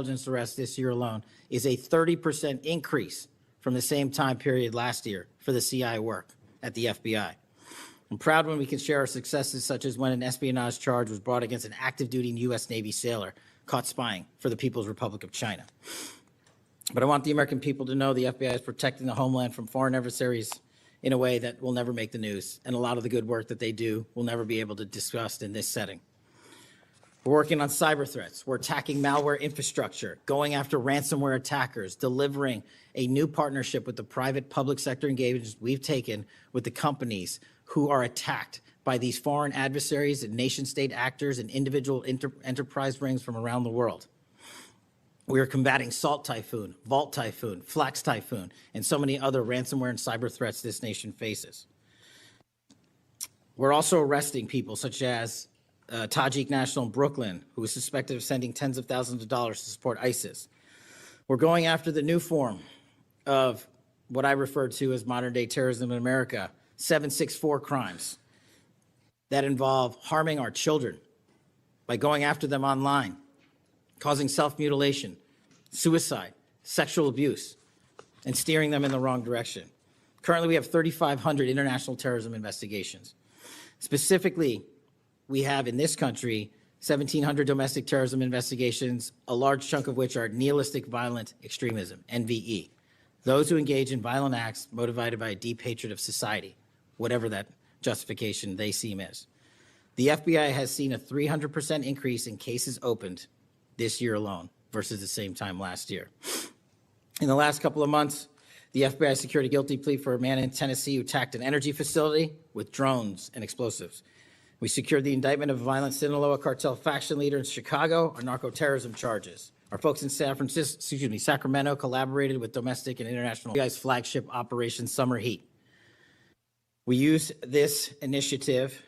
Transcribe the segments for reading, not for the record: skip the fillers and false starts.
counterintelligence arrests this year alone is a 30% increase from the same time period last year for the CI work at the FBI. I'm proud when we can share our successes, such as when an espionage charge was brought against an active-duty U.S. Navy sailor caught spying for the People's Republic of China. But I want the American people to know the FBI is protecting the homeland from foreign adversaries in a way that will never make the news, and a lot of the good work that they do will never be able to discuss in this setting. We're working on cyber threats. We're attacking malware infrastructure, going after ransomware attackers, delivering a new partnership with the private public sector engagements we've taken with the companies who are attacked by these foreign adversaries and nation-state actors and individual enterprise rings from around the world. We are combating Salt Typhoon, Vault Typhoon, Flax Typhoon, and so many other ransomware and cyber threats this nation faces. We're also arresting people such as Tajik national in Brooklyn, who is suspected of sending tens of thousands of dollars to support ISIS. We're going after the new form of what I refer to as modern-day terrorism in America, 764 crimes that involve harming our children by going after them online, causing self-mutilation, suicide, sexual abuse, and steering them in the wrong direction. Currently, we have 3,500 international terrorism investigations. Specifically, we have in this country 1,700 domestic terrorism investigations, a large chunk of which are nihilistic violent extremism, NVE. Those who engage in violent acts motivated by a deep hatred of society, whatever that justification they seem is. The FBI has seen a 300% increase in cases opened this year alone versus the same time last year. In the last couple of months, the FBI secured a guilty plea for a man in Tennessee who attacked an energy facility with drones and explosives. We secured the indictment of a violent Sinaloa cartel faction leader in Chicago on narco-terrorism charges. Our folks in Sacramento collaborated with domestic and international FBI's flagship Operation Summer Heat. We used this initiative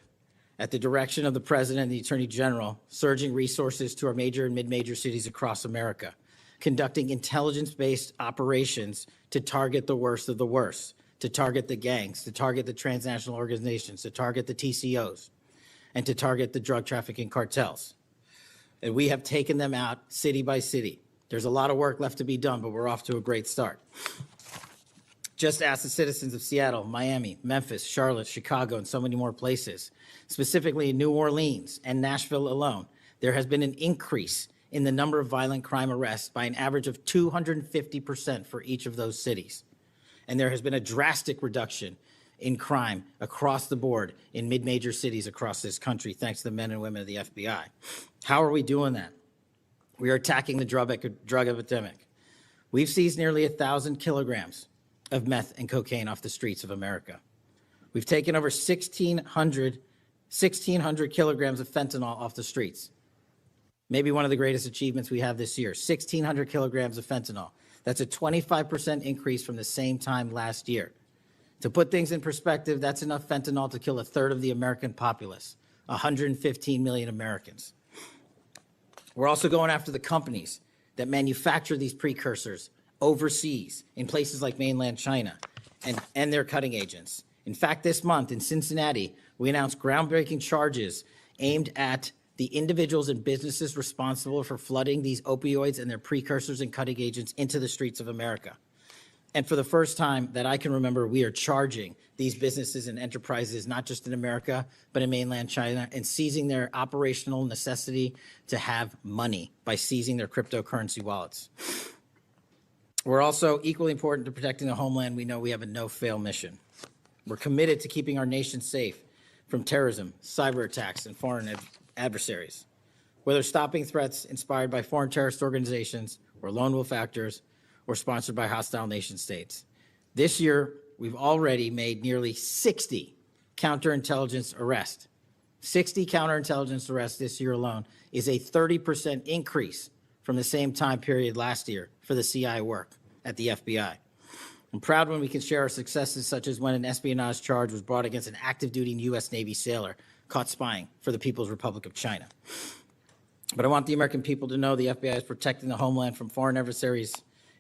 at the direction of the President and the Attorney General, surging resources to our major and mid-major cities across America, conducting intelligence-based operations to target the worst of the worst, to target the gangs, to target the transnational organizations, to target the TCOs, and to target the drug trafficking cartels. And we have taken them out city by city. There's a lot of work left to be done, but we're off to a great start. Just ask the citizens of Seattle, Miami, Memphis, Charlotte, Chicago, and so many more places. Specifically in New Orleans and Nashville alone, there has been an increase in the number of violent crime arrests by an average of 250% for each of those cities. And there has been a drastic reduction in crime across the board in mid-major cities across this country, thanks to the men and women of the FBI. How are we doing that? We are attacking the drug epidemic. We've seized nearly 1,000 kilograms of meth and cocaine off the streets of America. We've taken over 1,600 kilograms of fentanyl off the streets. Maybe one of the greatest achievements we have this year, 1,600 kilograms of fentanyl. That's a 25% increase from the same time last year. To put things in perspective, that's enough fentanyl to kill a third of the American populace, 115 million Americans. We're also going after the companies that manufacture these precursors overseas in places like mainland China and their cutting agents. In fact, this month in Cincinnati, we announced groundbreaking charges aimed at the individuals and businesses responsible for flooding these opioids and their precursors and cutting agents into the streets of America. And for the first time that I can remember, we are charging these businesses and enterprises, not just in America, but in mainland China, and seizing their operational necessity to have money by seizing their cryptocurrency wallets. We're also equally important to protecting the homeland. We know we have a no-fail mission. We're committed to keeping our nation safe from terrorism, cyber attacks, and foreign adversaries. Whether stopping threats inspired by foreign terrorist organizations or lone wolf actors or sponsored by hostile nation states. This year, we've already made nearly 60 counterintelligence arrests. 60 counterintelligence arrests this year alone is a 30% increase from the same time period last year for the CI work at the FBI. I'm proud when we can share our successes, such as when an espionage charge was brought against an active-duty U.S. Navy sailor caught spying for the People's Republic of China. But I want the American people to know the FBI is protecting the homeland from foreign adversaries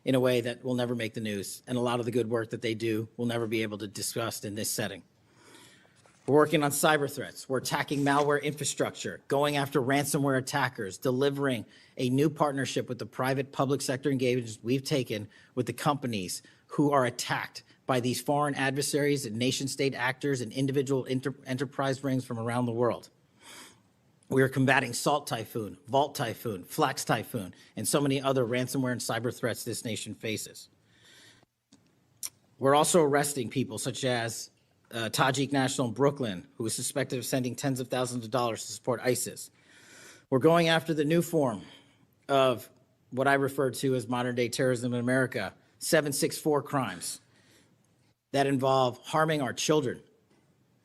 in a way that will never make the news, and a lot of the good work that they do will never be able to discuss in this setting. We're working on cyber threats. We're attacking malware infrastructure, going after ransomware attackers, delivering a new partnership with the private public sector engagements we've taken with the companies who are attacked by these foreign adversaries and nation state actors and individual enterprise rings from around the world. We are combating Salt Typhoon, Vault Typhoon, Flax Typhoon, and so many other ransomware and cyber threats this nation faces. We're also arresting people such as Tajik national in Brooklyn, who is suspected of sending tens of thousands of dollars to support ISIS. We're going after the new form of what I refer to as modern day terrorism in America, 764 crimes that involve harming our children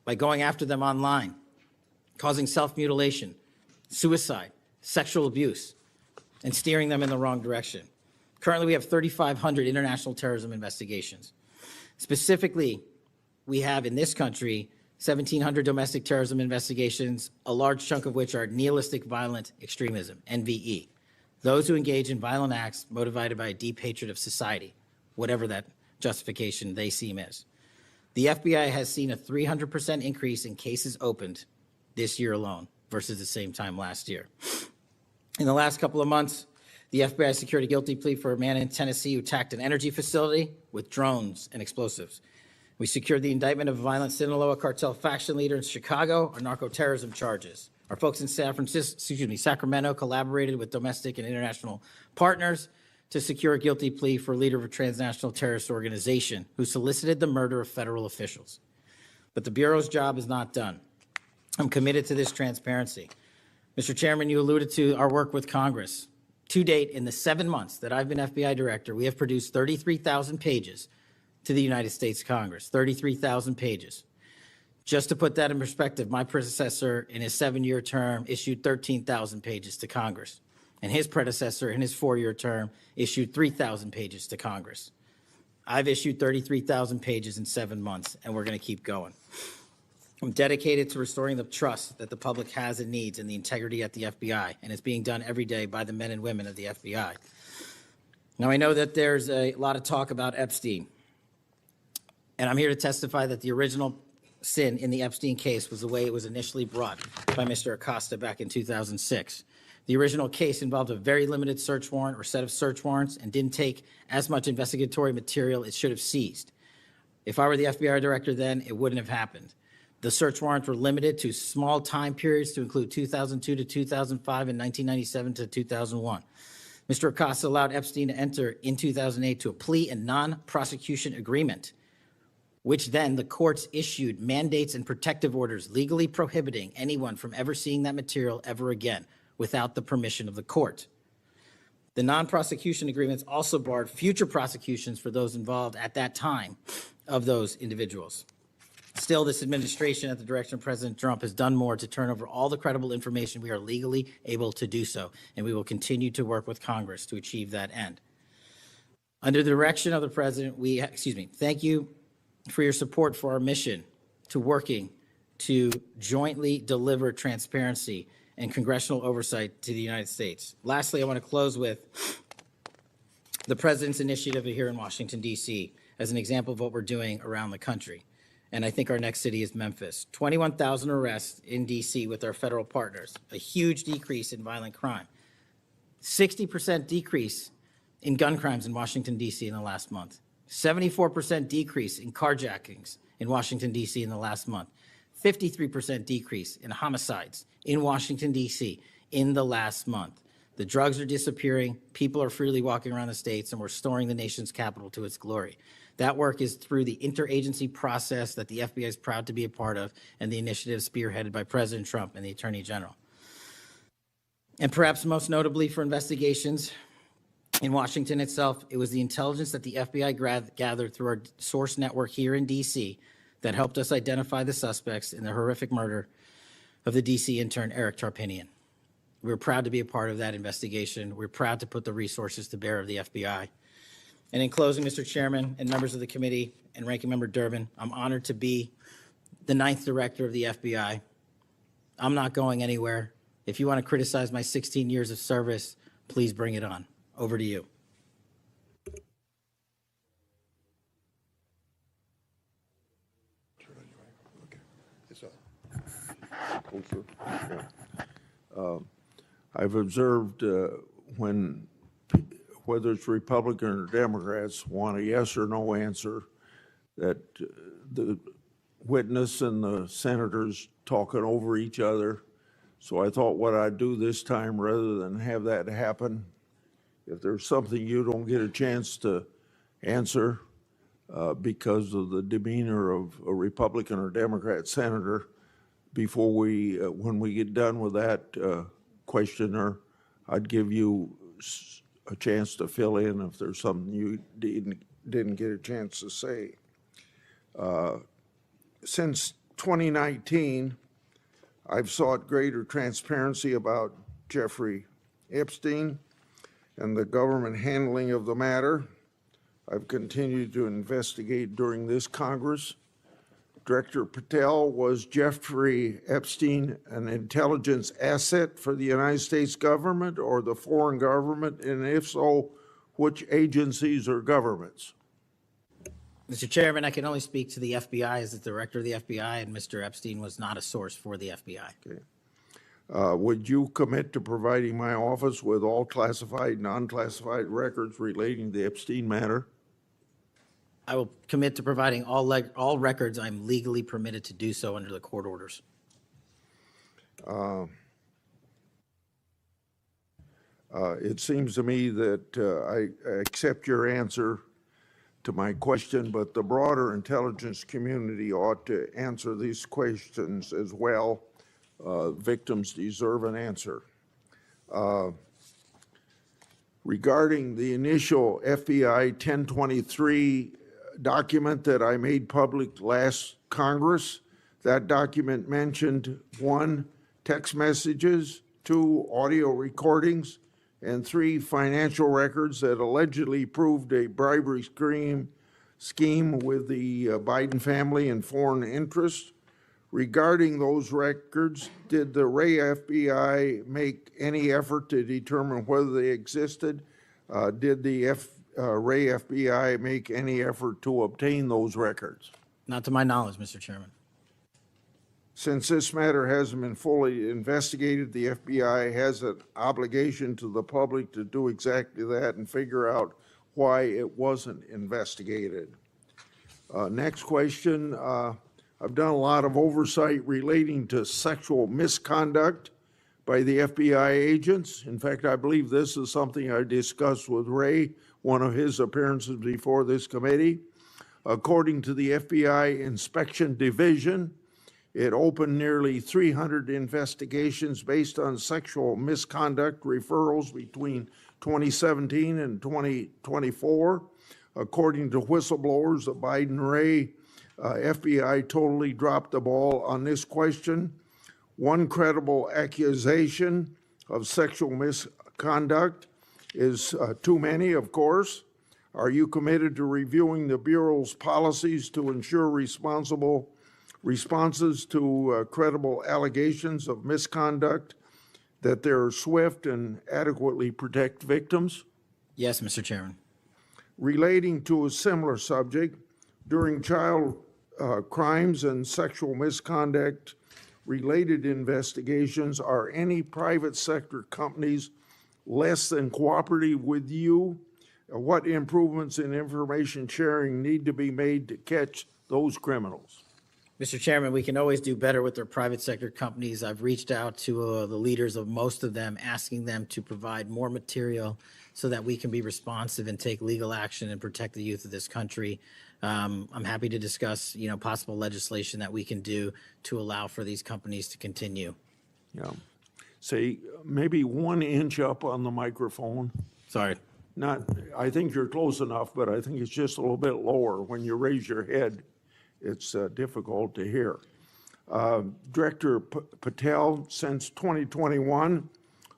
by going after them online, causing self-mutilation, suicide, sexual abuse, and steering them in the wrong direction. Currently, we have 3,500 international terrorism investigations. Specifically, we have in this country 1,700 domestic terrorism investigations, a large chunk of which are nihilistic violent extremism, NVE. Those who engage in violent acts motivated by a deep hatred of society, whatever that justification they seem is. The FBI has seen a 300% increase in cases opened this year alone versus the same time last year. In the last couple of months, the FBI secured a guilty plea for a man in Tennessee who attacked an energy facility with drones and explosives. We secured the indictment of a violent Sinaloa cartel faction leader in Chicago on narco-terrorism charges. Our folks in Sacramento collaborated with domestic and international partners to secure a guilty plea for a leader of a transnational terrorist organization who solicited the murder of federal officials. But the Bureau's job is not done. I'm committed to this transparency. Mr. Chairman, you alluded to our work with Congress. To date, in the 7 months that I've been FBI director, we have produced 33,000 pages to the United States Congress, 33,000 pages. Just to put that in perspective, my predecessor in his 7-year term issued 13,000 pages to Congress, and his predecessor in his 4-year term issued 3,000 pages to Congress. I've issued 33,000 pages in 7 months, and we're going to keep going. I'm dedicated to restoring the trust that the public has and needs in the integrity at the FBI, and it's being done every day by the men and women of the FBI. Now, I know that there's a lot of talk about Epstein, and I'm here to testify that the original sin in the Epstein case was the way it was initially brought by Mr. Acosta back in 2006. The original case involved a very limited search warrant or set of search warrants and didn't take as much investigatory material it should have seized. If I were the FBI director then, it wouldn't have happened. The search warrants were limited to small time periods to include 2002 to 2005 and 1997 to 2001. Mr. Acosta allowed Epstein to enter in 2008 to a plea and non-prosecution agreement, which then the courts issued mandates and protective orders legally prohibiting anyone from ever seeing that material ever again without the permission of the court. The non-prosecution agreements also barred future prosecutions for those involved at that time of those individuals. Still, this administration at the direction of President Trump has done more to turn over all the credible information we are legally able to do so, and we will continue to work with Congress to achieve that end. Under the direction of the President, thank you for your support for our mission to working to jointly deliver transparency and congressional oversight to the United States. Lastly, I want to close with the President's initiative here in Washington, D.C. as an example of what we're doing around the country. And I think our next city is Memphis. 21,000 arrests in D.C. with our federal partners, a huge decrease in violent crime, 60% decrease in gun crimes in Washington, D.C. in the last month, 74% decrease in carjackings in Washington, D.C. in the last month, 53% decrease in homicides in Washington, D.C. in the last month. The drugs are disappearing, people are freely walking around the states, and we're restoring the nation's capital to its glory. That work is through the interagency process that the FBI is proud to be a part of, and the initiative spearheaded by President Trump and the Attorney General. And perhaps most notably for investigations in Washington itself, it was the intelligence that the FBI gathered through our source network here in D.C. that helped us identify the suspects in the horrific murder of the D.C. intern Eric Tarpinian. We're proud to be a part of that investigation. We're proud to put the resources to bear of the FBI. And in closing, Mr. Chairman and members of the committee and Ranking Member Durbin, I'm honored to be the 9th director of the FBI. I'm not going anywhere. If you want to criticize my 16 years of service, please bring it on. Over to you. It's on. closer. Yeah. I've observed when, whether it's Republican or Democrats, want a yes or no answer, that the witness and the senators talking over each other. So I thought what I'd do this time, rather than have that happen, if there's something you don't get a chance to answer because of the demeanor of a Republican or Democrat senator, before we, when we get done with that questioner, I'd give you a chance to fill in if there's something you didn't get a chance to say. Since 2019, I've sought greater transparency about Jeffrey Epstein and the government handling of the matter. I've continued to investigate during this Congress. Director Patel, was Jeffrey Epstein an intelligence asset for the United States government or the foreign government? And if so, which agencies or governments? Mr. Chairman, I can only speak to the FBI as the director of the FBI, and Mr. Epstein was not a source for the FBI. Okay. Would you commit to providing my office with all classified, non-classified records relating to the Epstein matter? I will commit to providing all records I'm legally permitted to do so under the court orders. It seems to me that I accept your answer to my question, but the broader intelligence community ought to answer these questions as well. Victims deserve an answer. Regarding the initial FBI 1023 document that I made public last Congress, that document mentioned 1, text messages, 2, audio recordings, and 3, financial records that allegedly proved a bribery scheme with the Biden family and foreign interests. Regarding those records, did the Ray FBI make any effort to determine whether they existed? Did the Ray FBI make any effort to obtain those records? Not to my knowledge, Mr. Chairman. Since this matter hasn't been fully investigated, the FBI has an obligation to the public to do exactly that and figure out why it wasn't investigated. Next question. I've done a lot of oversight relating to sexual misconduct by the FBI agents. In fact, I believe this is something I discussed with Ray, one of his appearances before this committee. According to the FBI Inspection Division, it opened nearly 300 investigations based on sexual misconduct referrals between 2017 and 2024. According to whistleblowers, the Biden-Ray FBI totally dropped the ball on this question. One credible accusation of sexual misconduct is too many, of course. Are you committed to reviewing the Bureau's policies to ensure responsible responses to credible allegations of misconduct, that they're swift and adequately protect victims? Yes, Mr. Chairman. Relating to a similar subject, during child crimes and sexual misconduct related investigations, are any private sector companies less than cooperative with you? What improvements in information sharing need to be made to catch those criminals? Mr. Chairman, we can always do better with their private sector companies. I've reached out to the leaders of most of them, asking them to provide more material so that we can be responsive and take legal action and protect the youth of this country. I'm happy to discuss, possible legislation that we can do to allow for these companies to continue. Yeah. Say maybe 1 inch up on the microphone. Sorry. I think you're close enough, but I think it's just a little bit lower. When you raise your head, it's difficult to hear. Director Patel, since 2021,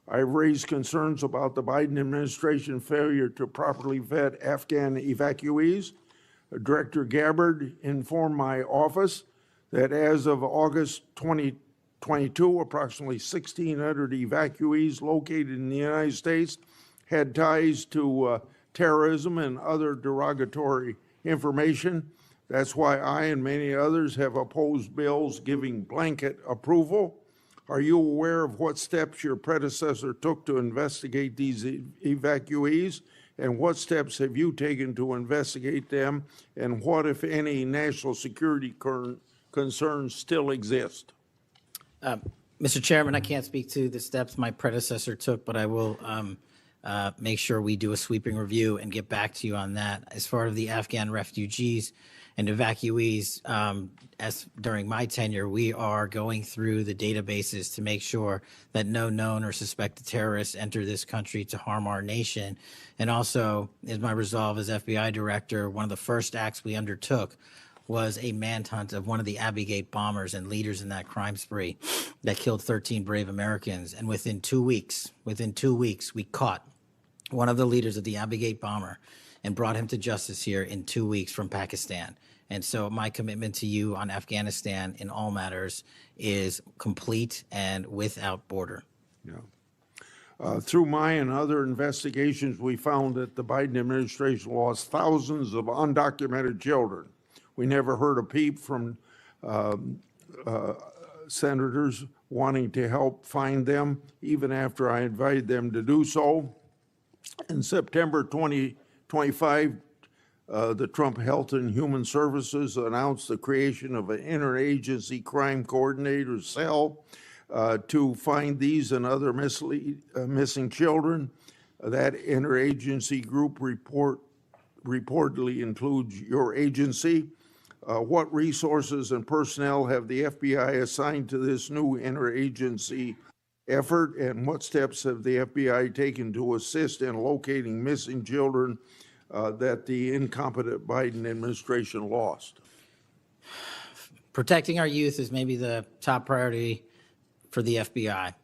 I've raised concerns about the Biden administration failure to properly vet Afghan evacuees. Director Gabbard informed my office that as of August 2022, approximately 1,600 evacuees located in the United States had ties to terrorism and other derogatory information. That's why I and many others have opposed bills giving blanket approval Are you aware of what steps your predecessor took to investigate these evacuees? And what steps have you taken to investigate them? And what, if any, national security concerns still exist? Mr. Chairman, I can't speak to the steps my predecessor took, but I will make sure we do a sweeping review and get back to you on that. As far as the Afghan refugees and evacuees, as during my tenure, we are going through the databases to make sure that no known or suspected terrorists enter this country to harm our nation. And also, as my resolve as FBI director, one of the first acts we undertook was a manhunt of one of the Abbey Gate bombers and leaders in that crime spree that killed 13 brave Americans. And within 2 weeks, we caught one of the leaders of the Abbey Gate bomber and brought him to justice here in 2 weeks from Pakistan. And so my commitment to you on Afghanistan in all matters is complete and without border. Yeah. Through my and other investigations, we found that the Biden administration lost thousands of undocumented children. We never heard a peep from senators wanting to help find them, even after I invited them to do so. In September 2025, the Trump Health and Human Services announced the creation of an interagency crime coordinator cell to find these and other missing children. That interagency group reportedly includes your agency. What resources and personnel have the FBI assigned to this new interagency effort, and what steps have the FBI taken to assist in locating missing children that the incompetent Biden administration lost? Protecting our youth is maybe the top priority for the FBI.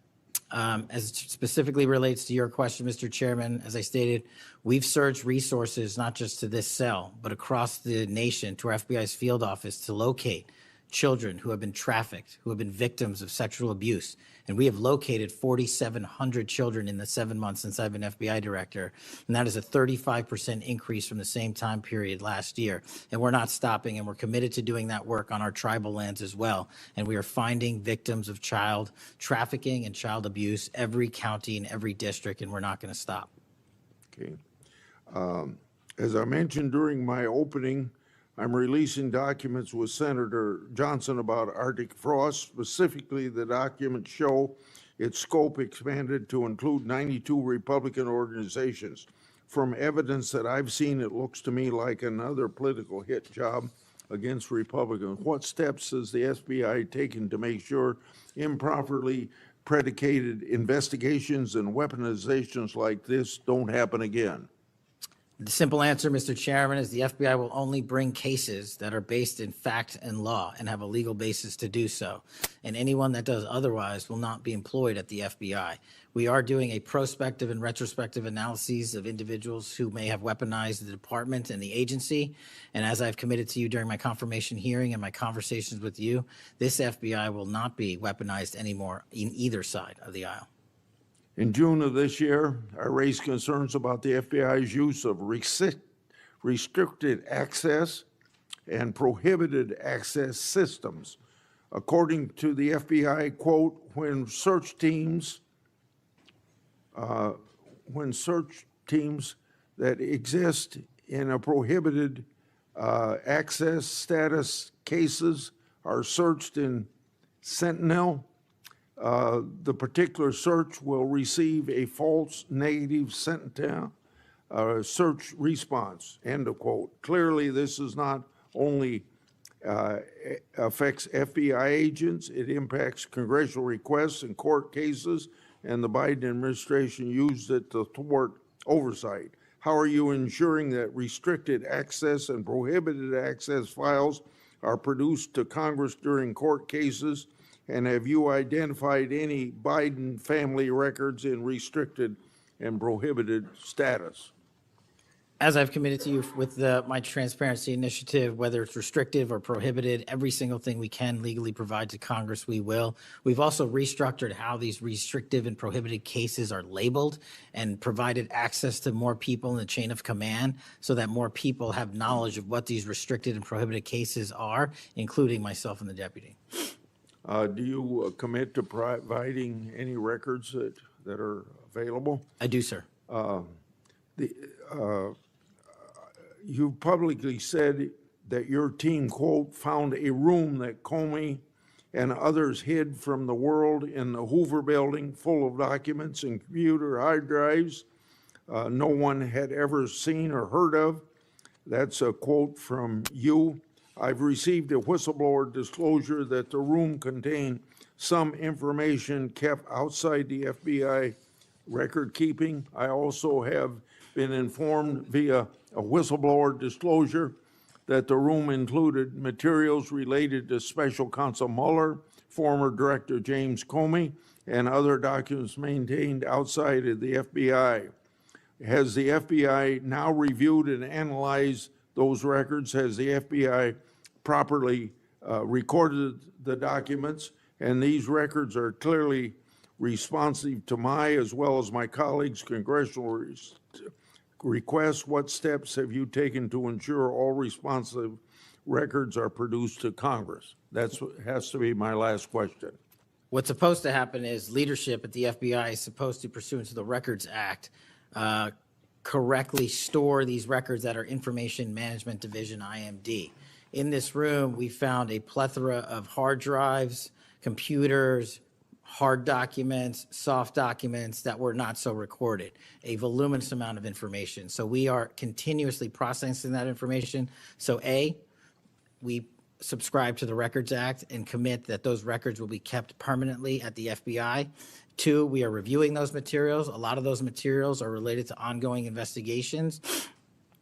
As it specifically relates to your question, Mr. Chairman, as I stated, we've surged resources not just to this cell, but across the nation to our FBI's field office to locate children who have been trafficked, who have been victims of sexual abuse. And we have located 4,700 children in the 7 months since I've been FBI director. And that is a 35% increase from the same time period last year. And we're not stopping, and we're committed to doing that work on our tribal lands as well. And we are finding victims of child trafficking and child abuse every county and every district, and we're not going to stop. Okay. As I mentioned during my opening, I'm releasing documents with Senator Johnson about Arctic frost. Specifically, the documents show its scope expanded to include 92 Republican organizations. From evidence that I've seen, it looks to me like another political hit job against Republicans. What steps has the FBI taken to make sure improperly predicated investigations and weaponizations like this don't happen again? The simple answer, Mr. Chairman, is the FBI will only bring cases that are based in fact and law and have a legal basis to do so. And anyone that does otherwise will not be employed at the FBI. We are doing a prospective and retrospective analyses of individuals who may have weaponized the department and the agency. And as I've committed to you during my confirmation hearing and my conversations with you, this FBI will not be weaponized anymore in either side of the aisle. In June of this year, I raised concerns about the FBI's use of restricted access and prohibited access systems. According to the FBI, quote, when search teams that exist in a prohibited access status cases are searched in Sentinel, the particular search will receive a false negative Sentinel search response, end of quote. Clearly, this is not only affects FBI agents, it impacts congressional requests and court cases, and the Biden administration used it to thwart oversight. How are you ensuring that restricted access and prohibited access files are produced to Congress during court cases? And have you identified any Biden family records in restricted and prohibited status? As I've committed to you with my transparency initiative, whether it's restrictive or prohibited, every single thing we can legally provide to Congress, we will. We've also restructured how these restrictive and prohibited cases are labeled and provided access to more people in the chain of command so that more people have knowledge of what these restricted and prohibited cases are, including myself and the deputy. Do you commit to providing any records that are available? I do, sir. You've publicly said that your team, quote, found a room that Comey and others hid from the world in the Hoover building full of documents and computer hard drives no one had ever seen or heard of. That's a quote from you. I've received a whistleblower disclosure that the room contained some information kept outside the FBI record keeping. I also have been informed via a whistleblower disclosure that the room included materials related to Special Counsel Mueller, former Director James Comey, and other documents maintained outside of the FBI. Has the FBI now reviewed and analyzed those records? Has the FBI properly recorded the documents? And these records are clearly responsive to my, as well as my colleagues' congressional requests. What steps have you taken to ensure all responsive records are produced to Congress? That has to be my last question. What's supposed to happen is leadership at the FBI is supposed to, pursuant to the Records Act, correctly store these records at our Information Management Division, IMD. In this room, we found a plethora of hard drives, computers, hard documents, soft documents that were not so recorded, a voluminous amount of information. So we are continuously processing that information. So A, we subscribe to the Records Act and commit that those records will be kept permanently at the FBI. 2, we are reviewing those materials. A lot of those materials are related to ongoing investigations.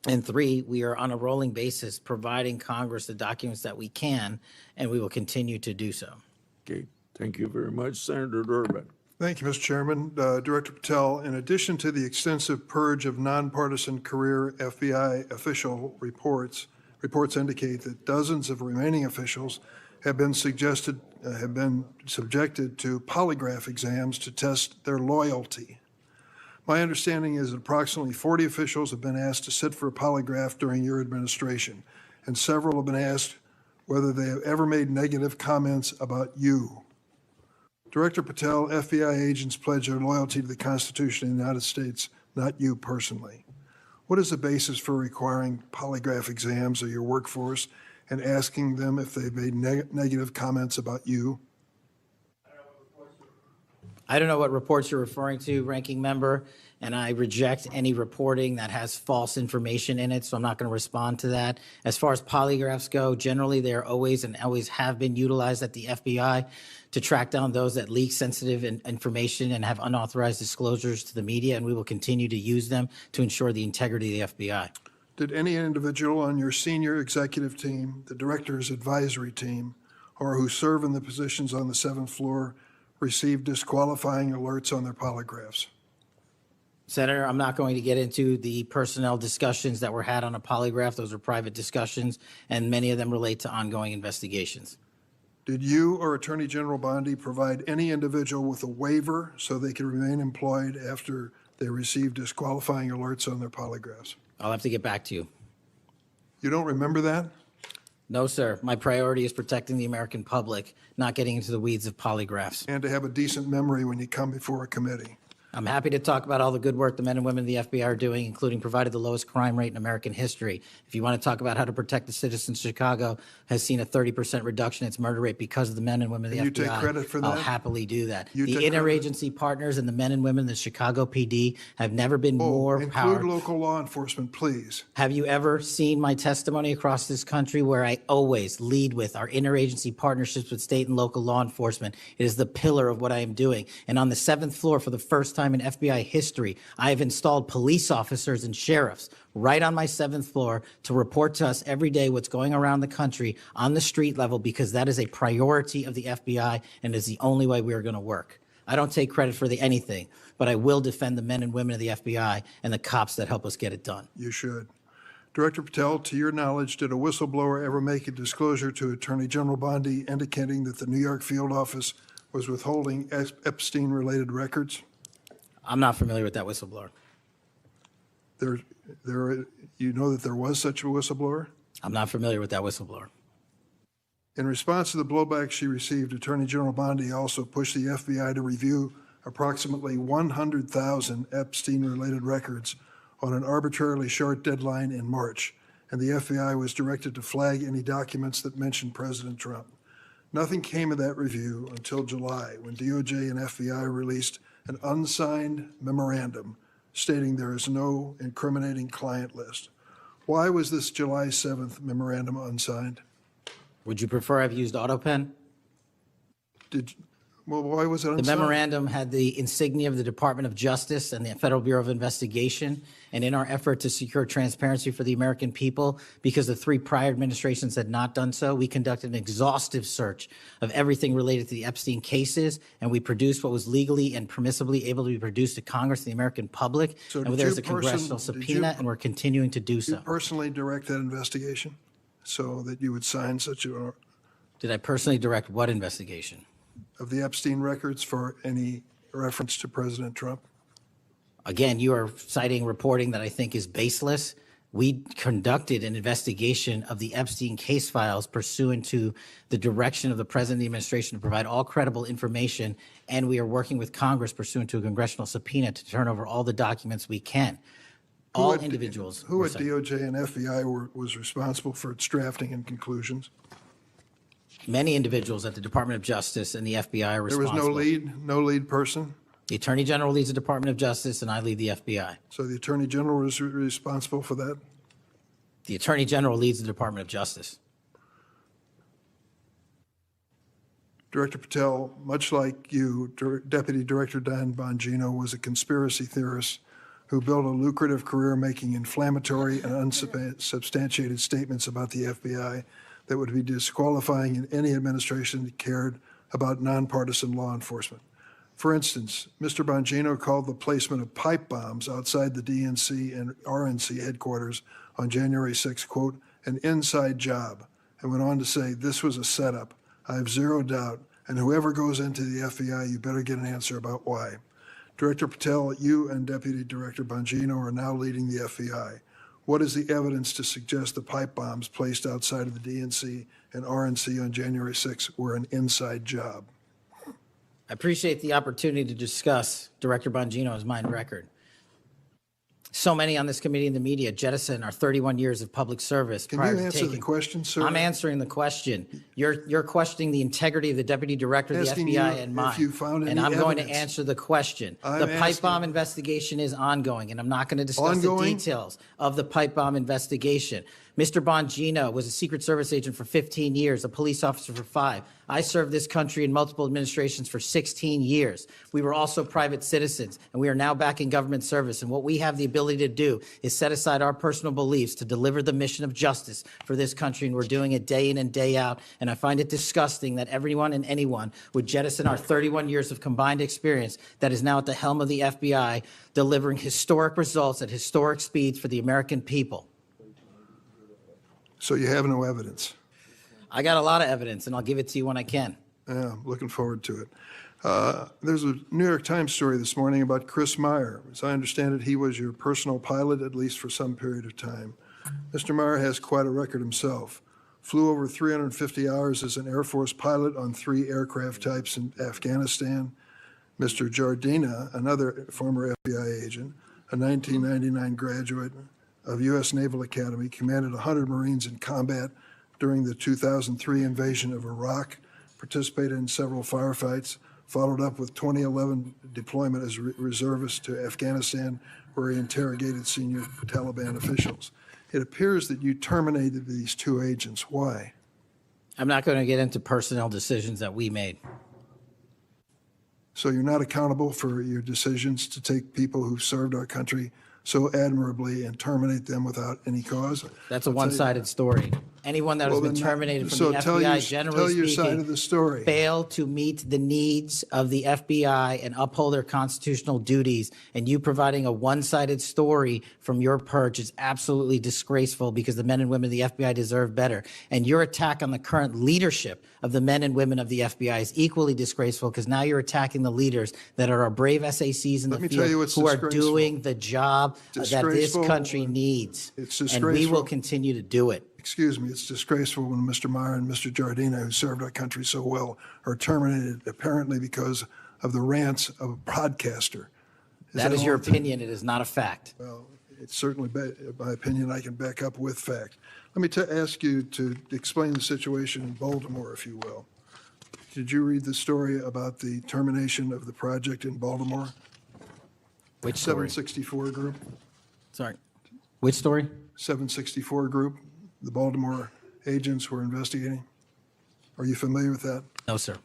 And 3, we are on a rolling basis providing Congress the documents that we can, and we will continue to do so. Okay, thank you very much. Senator Durbin. Thank you, Mr. Chairman. Director Patel, in addition to the extensive purge of nonpartisan career FBI official reports indicate that dozens of remaining officials have been subjected to polygraph exams to test their loyalty. My understanding is that approximately 40 officials have been asked to sit for a polygraph during your administration, and several have been asked whether they have ever made negative comments about you. Director Patel, FBI agents pledge their loyalty to the Constitution of the United States, not you personally. What is the basis for requiring polygraph exams of your workforce and asking them if they've made negative comments about you? I don't know what reports you're referring to, Ranking Member, and I reject any reporting that has false information in it, so I'm not going to respond to that. As far as polygraphs go, generally they are always and always have been utilized at the FBI to track down those that leak sensitive information and have unauthorized disclosures to the media, and we will continue to use them to ensure the integrity of the FBI. Did any individual on your senior executive team, the director's advisory team, or who serve in the positions on the 7th floor receive disqualifying alerts on their polygraphs? Senator, I'm not going to get into the personnel discussions that were had on a polygraph. Those are private discussions, and many of them relate to ongoing investigations. Did you or Attorney General Bondi provide any individual with a waiver so they could remain employed after they received disqualifying alerts on their polygraphs? I'll have to get back to you. You don't remember that? No, sir. My priority is protecting the American public, not getting into the weeds of polygraphs. And to have a decent memory when you come before a committee. I'm happy to talk about all the good work the men and women of the FBI are doing, including provided the lowest crime rate in American history. If you want to talk about how to protect the citizens, Chicago has seen a 30% reduction in its murder rate because of the men and women of the FBI. You take credit for that? I'll happily do that. You The take interagency partners and the men and women of the Chicago PD have never been more Include powerful. local law enforcement, please. Have you ever seen my testimony across this country where I always lead with our interagency partnerships with state and local law enforcement? It is the pillar of what I am doing. And on the 7th floor, for the first time in FBI history, I have installed police officers and sheriffs right on my 7th floor to report to us every day what's going around the country on the street level, because that is a priority of the FBI and is the only way we are going to work. I don't take credit for anything, but I will defend the men and women of the FBI and the cops that help us get it done. You should. Director Patel, to your knowledge, did a whistleblower ever make a disclosure to Attorney General Bondi indicating that the New York field office was withholding Epstein-related records? I'm not familiar with that whistleblower. You know that there was such a whistleblower? I'm not familiar with that whistleblower. In response to the blowback she received, Attorney General Bondi also pushed the FBI to review approximately 100,000 Epstein-related records on an arbitrarily short deadline in March, and the FBI was directed to flag any documents that mentioned President Trump. Nothing came of that review until July, when DOJ and FBI released an unsigned memorandum stating there is no incriminating client list. Why was this July 7th memorandum unsigned? Would you prefer I've used AutoPen? Why was it unsigned? The memorandum had the insignia of the Department of Justice and the Federal Bureau of Investigation. And in our effort to secure transparency for the American people, because the 3 prior administrations had not done so, we conducted an exhaustive search of everything related to the Epstein cases, and we produced what was legally and permissibly able to be produced to Congress and the American public. So and there's a congressional subpoena, and we're continuing to do so. Did you personally direct that investigation so that you would sign such a, Did I personally direct what investigation? of the Epstein records for any reference to President Trump? Again, you are citing reporting that I think is baseless. We conducted an investigation of the Epstein case files pursuant to the direction of the President of the administration to provide all credible information, and we are working with Congress pursuant to a congressional subpoena to turn over all the documents we can. All individuals. Who at DOJ and FBI was responsible for its drafting and conclusions? Many individuals at the Department of Justice and the FBI are There was responsible. no lead person? The Attorney General leads the Department of Justice, and I lead the FBI. So the Attorney General was responsible for that? The Attorney General leads the Department of Justice. Director Patel, much like you, Deputy Director Dan Bongino was a conspiracy theorist who built a lucrative career making inflammatory and unsubstantiated statements about the FBI that would be disqualifying in any administration that cared about nonpartisan law enforcement. For instance, Mr. Bongino called the placement of pipe bombs outside the DNC and RNC headquarters on January 6, quote, an inside job, and went on to say, this was a setup. I have zero doubt, and whoever goes into the FBI, you better get an answer about why. Director Patel, you and Deputy Director Bongino are now leading the FBI. What is the evidence to suggest the pipe bombs placed outside of the DNC and RNC on January 6 were an inside job? I appreciate the opportunity to discuss Director Bongino's mind record. So many on this committee and the media jettison our 31 years of public service. Can you answer the question, sir? I'm answering the question. You're questioning the integrity of the Deputy Director of the Asking FBI you and mine. if you found and any I'm going to evidence. answer the question. I'm The pipe asking- bomb investigation is ongoing, and I'm not going to discuss Ongoing? the details of the pipe bomb investigation. Mr. Bongino was a Secret Service agent for 15 years, a police officer for 5. I served this country in multiple administrations for 16 years. We were also private citizens, and we are now back in government service. And what we have the ability to do is set aside our personal beliefs to deliver the mission of justice for this country, and we're doing it day in and day out. And I find it disgusting that everyone and anyone would jettison our 31 years of combined experience that is now at the helm of the FBI, delivering historic results at historic speeds for the American people. So you have no evidence? I got a lot of evidence, and I'll give it to you when I can. Yeah, I'm looking forward to it. There's a New York Times story this morning about Chris Meyer. As I understand it, he was your personal pilot, at least for some period of time. Mr. Meyer has quite a record himself. Flew over 350 hours as an Air Force pilot on 3 aircraft types in Afghanistan. Mr. Jardina, another former FBI agent, a 1999 graduate of U.S. Naval Academy, commanded 100 Marines in combat during the 2003 invasion of Iraq, participated in several firefights, followed up with 2011 deployment as reservist to Afghanistan, where he interrogated senior Taliban officials. It appears that you terminated these 2 agents. Why? I'm not going to get into personnel decisions that we made. So you're not accountable for your decisions to take people who've served our country so admirably and terminate them without any cause? That's a one-sided story. Anyone that has been terminated from the FBI, generally speaking, failed to meet the needs of the FBI and uphold their constitutional duties. And you providing a one-sided story from your perch is absolutely disgraceful, because the men and women of the FBI deserve better. And your attack on the current leadership of the men and women of the FBI is equally disgraceful, because now you're attacking the leaders that are our brave SACs in the field who are doing the job that this country needs. It's disgraceful. And we will continue to do it. excuse me, it's disgraceful when Mr. Meyer and Mr. Giardina, who served our country so well, are terminated apparently because of the rants of a broadcaster. That is your all- opinion. It is not a fact. Well, it's certainly my opinion I can back up with fact. Let me ask you to explain the situation in Baltimore, if you will. Did you read the story about the termination of the project in Baltimore? Which story? 764 Group? Sorry. Which story? 764 Group, the Baltimore agents were investigating. Are you familiar with that? No, sir.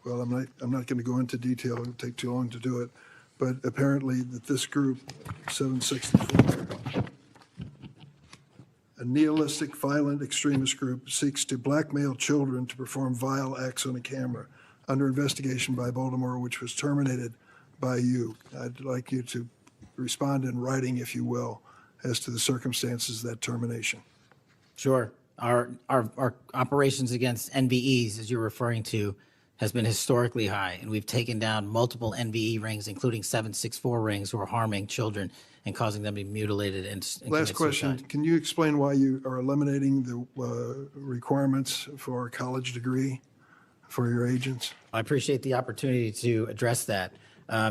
Well, I'm not going to go into detail. It would take too long to do it. But apparently that this group, 764, a nihilistic, violent extremist group, seeks to blackmail children to perform vile acts on a camera under investigation by Baltimore, which was terminated by you. I'd like you to respond in writing, if you will, as to the circumstances of that termination. Sure. Our operations against NVEs, as you're referring to, has been historically high, and we've taken down multiple NVE rings, including 764 rings, who are harming children and causing them to be mutilated and Last commit question. suicide. Can you explain why you are eliminating the requirements for a college degree for your agents? I appreciate the opportunity to address that.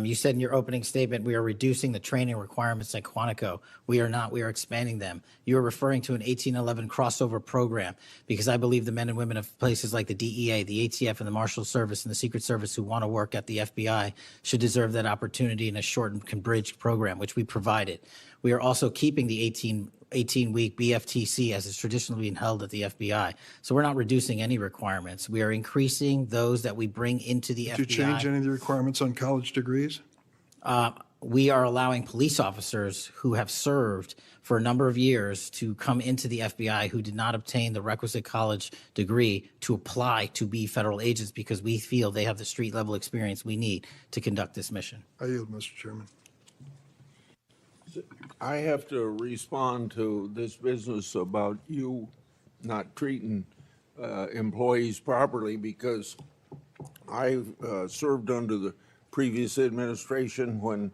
You said in your opening statement, we are reducing the training requirements at Quantico. We are not. We are expanding them. You are referring to an 1811 crossover program because I believe the men and women of places like the DEA, the ATF, and the Marshal Service and the Secret Service who want to work at the FBI should deserve that opportunity in a shortened, conbridged program, which we provided. We are also keeping the 18-week BFTC as is traditionally been held at the FBI. So we're not reducing any requirements. We are increasing those that we bring into the FBI. Did you change any of the requirements on college degrees? We are allowing police officers who have served for a number of years to come into the FBI who did not obtain the requisite college degree to apply to be federal agents because we feel they have the street level experience we need to conduct this mission. I yield, Mr. Chairman. I have to respond to this business about you not treating employees properly because I served under the previous administration when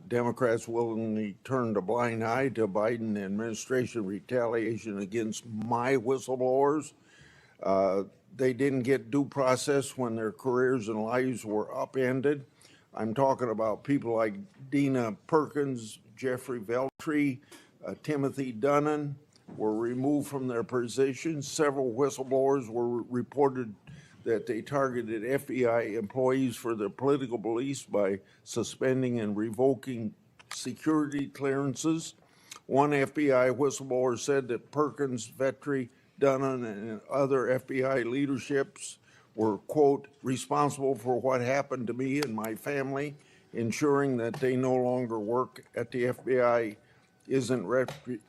Democrats willingly turned a blind eye to Biden administration retaliation against my whistleblowers. They didn't get due process when their careers and lives were upended. I'm talking about people like Dina Perkins, Jeffrey Veltri, Timothy Dunnan were removed from their positions. Several whistleblowers were reported that they targeted FBI employees for their political beliefs by suspending and revoking security clearances. One FBI whistleblower said that Perkins, Vetri, Dunnan, and other FBI leaderships were, quote, responsible for what happened to me and my family, ensuring that they no longer work at the FBI isn't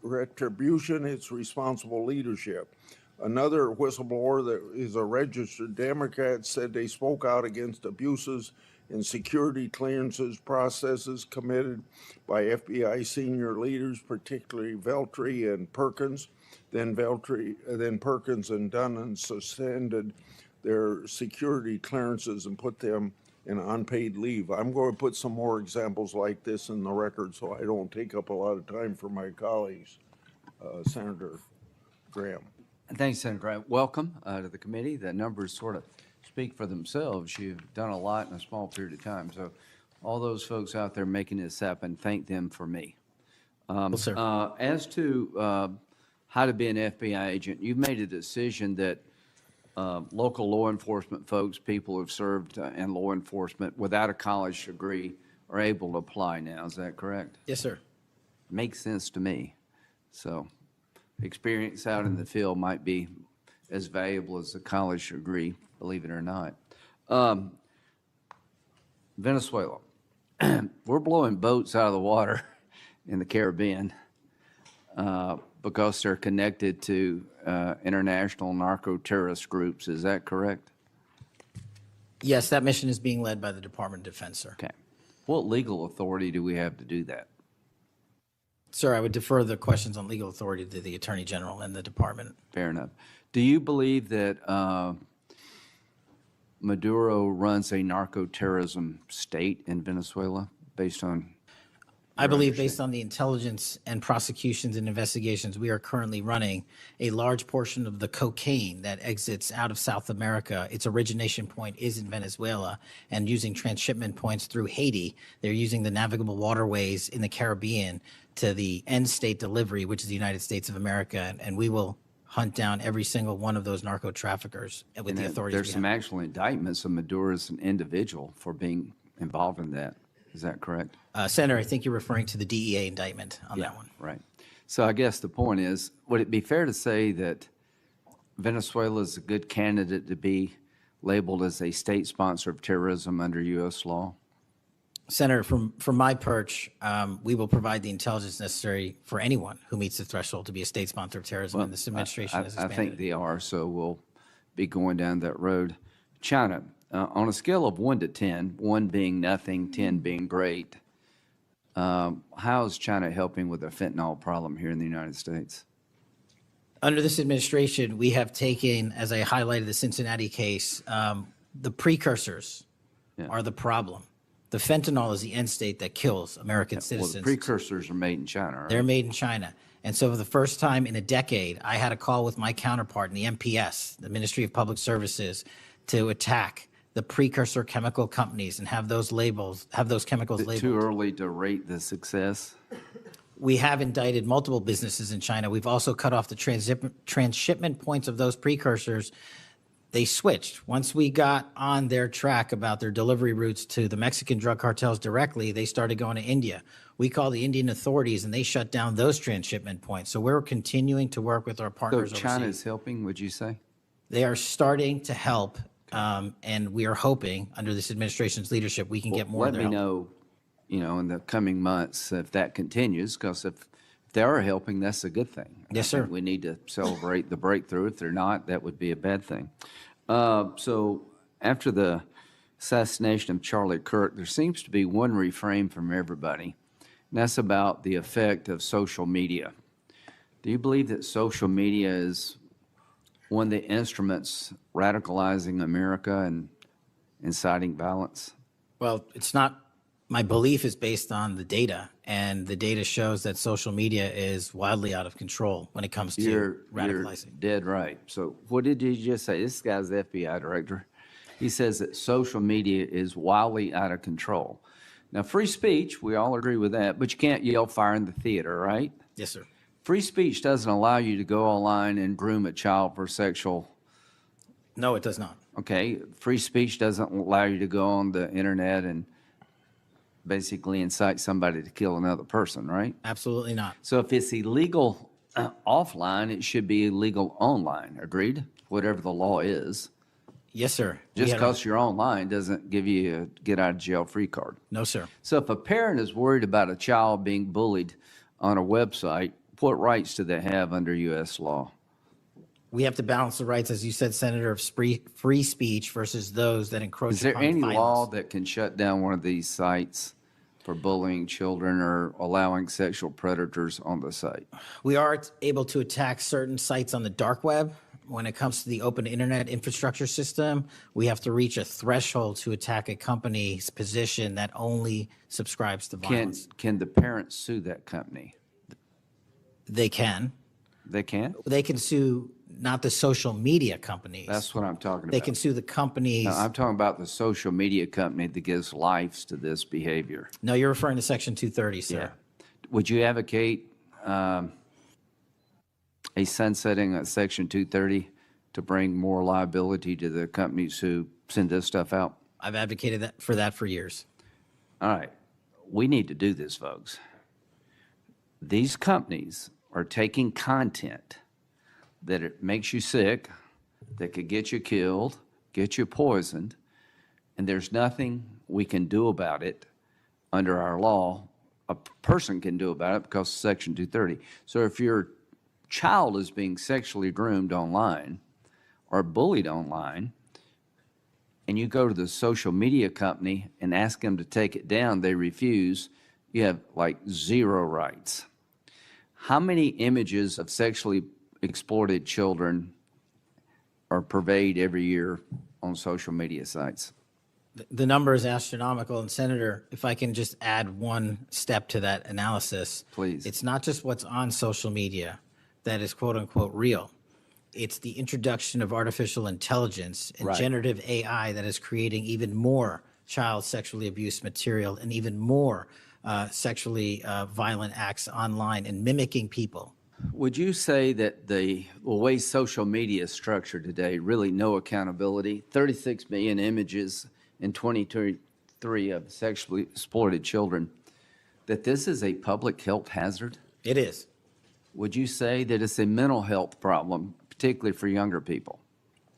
retribution, it's responsible leadership. Another whistleblower that is a registered Democrat said they spoke out against abuses in security clearances processes committed by FBI senior leaders, particularly Veltri and Perkins. Then Perkins and Dunnan suspended their security clearances and put them in unpaid leave. I'm going to put some more examples like this in the record so I don't take up a lot of time for my colleagues. Senator Graham. Thanks, Senator Graham. Welcome to the committee. The numbers sort of speak for themselves. You've done a lot in a small period of time. So all those folks out there making this happen, thank them for me. Well, sir. As to how to be an FBI agent, you've made a decision that local law enforcement folks, people who've served in law enforcement without a college degree are able to apply now. Is that correct? Yes, sir. Makes sense to me. So experience out in the field might be as valuable as a college degree, believe it or not. Venezuela. We're blowing boats out of the water in the Caribbean because they're connected to international narco-terrorist groups. Is that correct? Yes, that mission is being led by the Department of Defense, sir. Okay. What legal authority do we have to do that? Sir, I would defer the questions on legal authority to the Attorney General and the department. Fair enough. Do you believe that Maduro runs a narco-terrorism state in Venezuela based on? I believe based on the intelligence and prosecutions and investigations, we are currently running a large portion of the cocaine that exits out of South America. Its origination point is in Venezuela, and using transshipment points through Haiti, they're using the navigable waterways in the Caribbean to the end state delivery, which is the United States of America. And we will hunt down every single one of those narco traffickers with the authorities. There's some actual indictments of Maduro as an individual for being involved in that. Is that correct? Senator, I think you're referring to the DEA indictment on that one. Right. So I guess the point is, would it be fair to say that Venezuela is a good candidate to be labeled as a state sponsor of terrorism under U.S. law? Senator, from my perch, we will provide the intelligence necessary for anyone who meets the threshold to be a state sponsor of terrorism, and this administration has I expanded. think they are, so we'll be going down that road. China, on a scale of 1 to 10, 1 being nothing, 10 being great, how is China helping with the fentanyl problem here in the United States? Under this administration, we have taken, as I highlighted the Cincinnati case, the precursors are the problem. The fentanyl is the end state that kills American Well, citizens. the precursors are made in China, right? They're made in China. And so for the first time in a decade, I had a call with my counterpart in the MPS, the Ministry of Public Services, to attack the precursor chemical companies and have those chemicals Is it labeled. too early to rate the success? We have indicted multiple businesses in China. We've also cut off the transshipment points of those precursors. They switched. Once we got on their track about their delivery routes to the Mexican drug cartels directly, they started going to India. We called the Indian authorities, and they shut down those transshipment points. So we're continuing to work with our So partners China overseas. is helping, would you say? They are starting to help, and we are hoping, under this administration's leadership, we can get more of Let their me help. know, in the coming months if that continues, because if they are helping, that's a good thing. Yes, I think sir. we need to celebrate the breakthrough. If they're not, that would be a bad thing. So after the assassination of Charlie Kirk, there seems to be one refrain from everybody, and that's about the effect of social media. Do you believe that social media is one of the instruments radicalizing America and inciting violence? Well, it's not. My belief is based on the data, and the data shows that social media is wildly out of control when it comes to You're radicalizing. dead right. So what did you just say? This guy's the FBI director. He says that social media is wildly out of control. Now, free speech, we all agree with that, but you can't yell fire in the theater, right? Yes, sir. Free speech doesn't allow you to go online and groom a child for sexual. No, it does not. Okay, free speech doesn't allow you to go on the internet and basically incite somebody to kill another person, right? Absolutely not. So if it's illegal offline, it should be illegal online. Agreed? Whatever the law is. Yes, sir. We Just had- because you're online doesn't give you a get out of jail free card. No, sir. So if a parent is worried about a child being bullied on a website, what rights do they have under U.S. law? We have to balance the rights, as you said, Senator, of free speech versus those that encroach Is there upon any violence. law that can shut down one of these sites for bullying children or allowing sexual predators on the site? We are able to attack certain sites on the dark web. When it comes to the open internet infrastructure system, we have to reach a threshold to attack a company's position that only subscribes to violence. Can the parents sue that company? They can. They can? They can sue not the social media companies. That's what I'm talking about. They can sue the companies. No, I'm talking about the social media company that gives lives to this behavior. No, you're referring to Section 230, sir. Would you advocate a sunsetting of Section 230 to bring more liability to the companies who send this stuff out? I've advocated for that for years. All right. We need to do this, folks. These companies are taking content that it makes you sick, that could get you killed, get you poisoned, and there's nothing we can do about it under our law. A person can do about it because of Section 230. So if your child is being sexually groomed online or bullied online, and you go to the social media company and ask them to take it down, they refuse, you have like zero rights. How many images of sexually exploited children are purveyed every year on social media sites? The number is astronomical. And Senator, if I can just add one step to that analysis. Please. It's not just what's on social media that is quote unquote real. It's the introduction of artificial intelligence and Right. generative AI that is creating even more child sexually abused material and even more sexually violent acts online and mimicking people. Would you say that the way social media is structured today, really no accountability, 36 million images in 2023 of sexually exploited children, that this is a public health hazard? It is. Would you say that it's a mental health problem, particularly for younger people?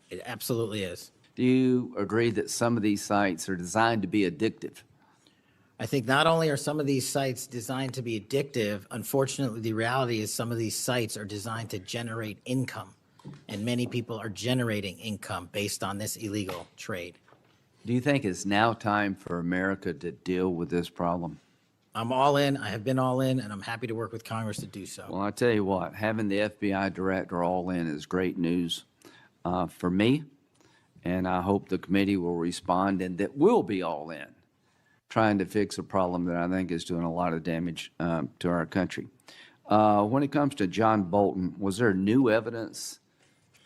It absolutely is. Do you agree that some of these sites are designed to be addictive? I think not only are some of these sites designed to be addictive, unfortunately, the reality is some of these sites are designed to generate income, and many people are generating income based on this illegal trade. Do you think it's now time for America to deal with this problem? I'm all in. I have been all in, and I'm happy to work with Congress to do so. Well, I tell you what, having the FBI director all in is great news for me, and I hope the committee will respond and that we'll be all in, trying to fix a problem that I think is doing a lot of damage to our country. When it comes to John Bolton, was there new evidence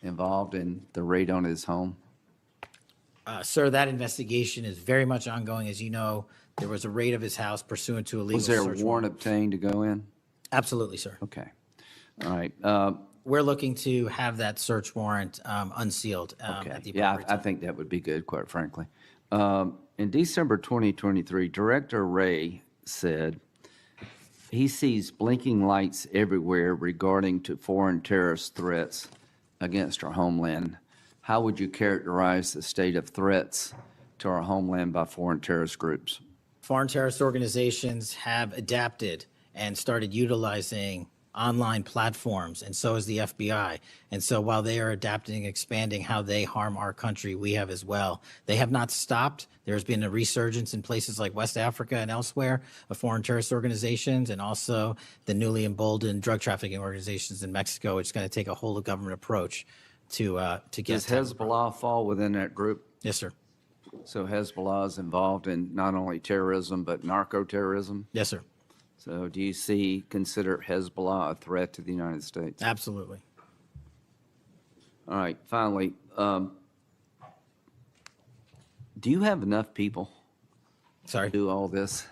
involved in the raid on his home? Sir, that investigation is very much ongoing. As you know, there was a raid of his house pursuant to a legal Was there a search warrant obtained to go in? Absolutely, sir. Okay. All right. We're looking to have that search warrant unsealed at Okay. the Yeah, appropriate I time. think that would be good, quite frankly. In December 2023, Director Wray said he sees blinking lights everywhere regarding to foreign terrorist threats against our homeland. How would you characterize the state of threats to our homeland by foreign terrorist groups? Foreign terrorist organizations have adapted and started utilizing online platforms, and so has the FBI. And so while they are adapting and expanding how they harm our country, we have as well. They have not stopped. There's been a resurgence in places like West Africa and elsewhere of foreign terrorist organizations, and also the newly emboldened drug trafficking organizations in Mexico. It's going to take a whole of government approach to get. Does Hezbollah fall within that group? Yes, sir. So Hezbollah is involved in not only terrorism, but narco-terrorism? Yes, sir. So do you consider Hezbollah a threat to the United States? Absolutely. All right, finally, do you have enough people Sorry. to do all this?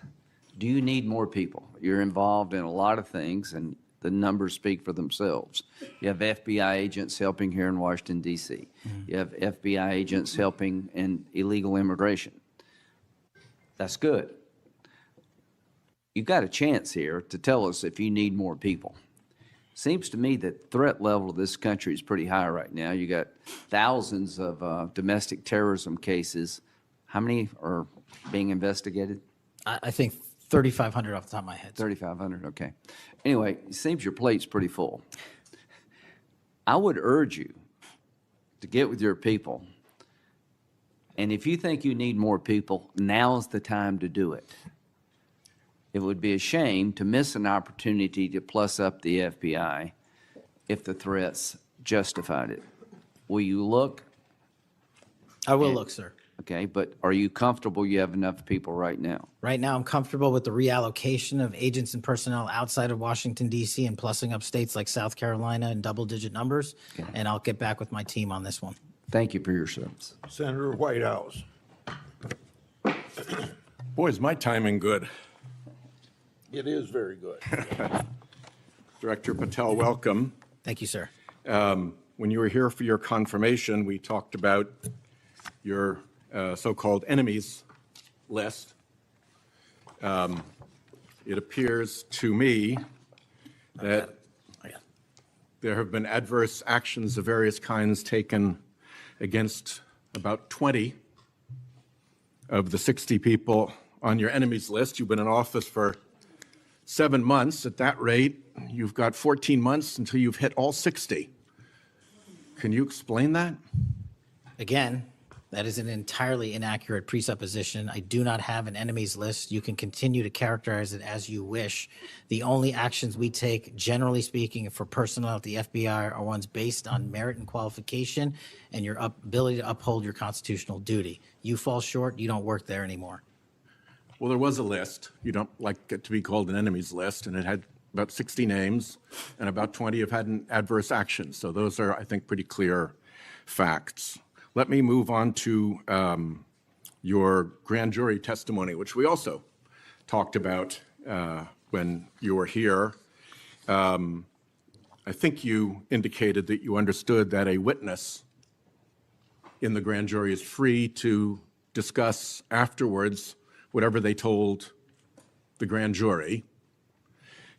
Do you need more people? You're involved in a lot of things, and the numbers speak for themselves. You have FBI agents helping here in Washington, D.C. You have FBI agents helping in illegal immigration. That's good. You've got a chance here to tell us if you need more people. Seems to me that threat level of this country is pretty high right now. You got thousands of domestic terrorism cases. How many are being investigated? I think 3,500 off the top of my head. 3,500, okay. Anyway, it seems your plate's pretty full. I would urge you to get with your people, and if you think you need more people, now's the time to do it. It would be a shame to miss an opportunity to plus up the FBI if the threats justified it. Will you look? I will look, sir. Okay, but are you comfortable you have enough people right now? Right now, I'm comfortable with the reallocation of agents and personnel outside of Washington, D.C. and plussing up states like South Carolina in double-digit numbers, and I'll get back with my team on this one. Thank you for your service. Senator Whitehouse. Boy, is my timing good. It is very good. Director Patel, welcome. Thank you, sir. When you were here for your confirmation, we talked about your so-called enemies list. It appears to me that there have been adverse actions of various kinds taken against about 20 of the 60 people on your enemies list. You've been in office for 7 months. At that rate, you've got 14 months until you've hit all 60. Can you explain that? Again, That is an entirely inaccurate presupposition. I do not have an enemies list. You can continue to characterize it as you wish. The only actions we take, generally speaking, for personnel at the FBI are ones based on merit and qualification and your ability to uphold your constitutional duty. You fall short, you don't work there anymore. Well, there was a list. You don't like it to be called an enemies list, and it had about 60 names, and about 20 have had an adverse action. So those are, I think, pretty clear facts. Let me move on to your grand jury testimony, which we also talked about when you were here. I think you indicated that you understood that a witness in the grand jury is free to discuss afterwards whatever they told the grand jury.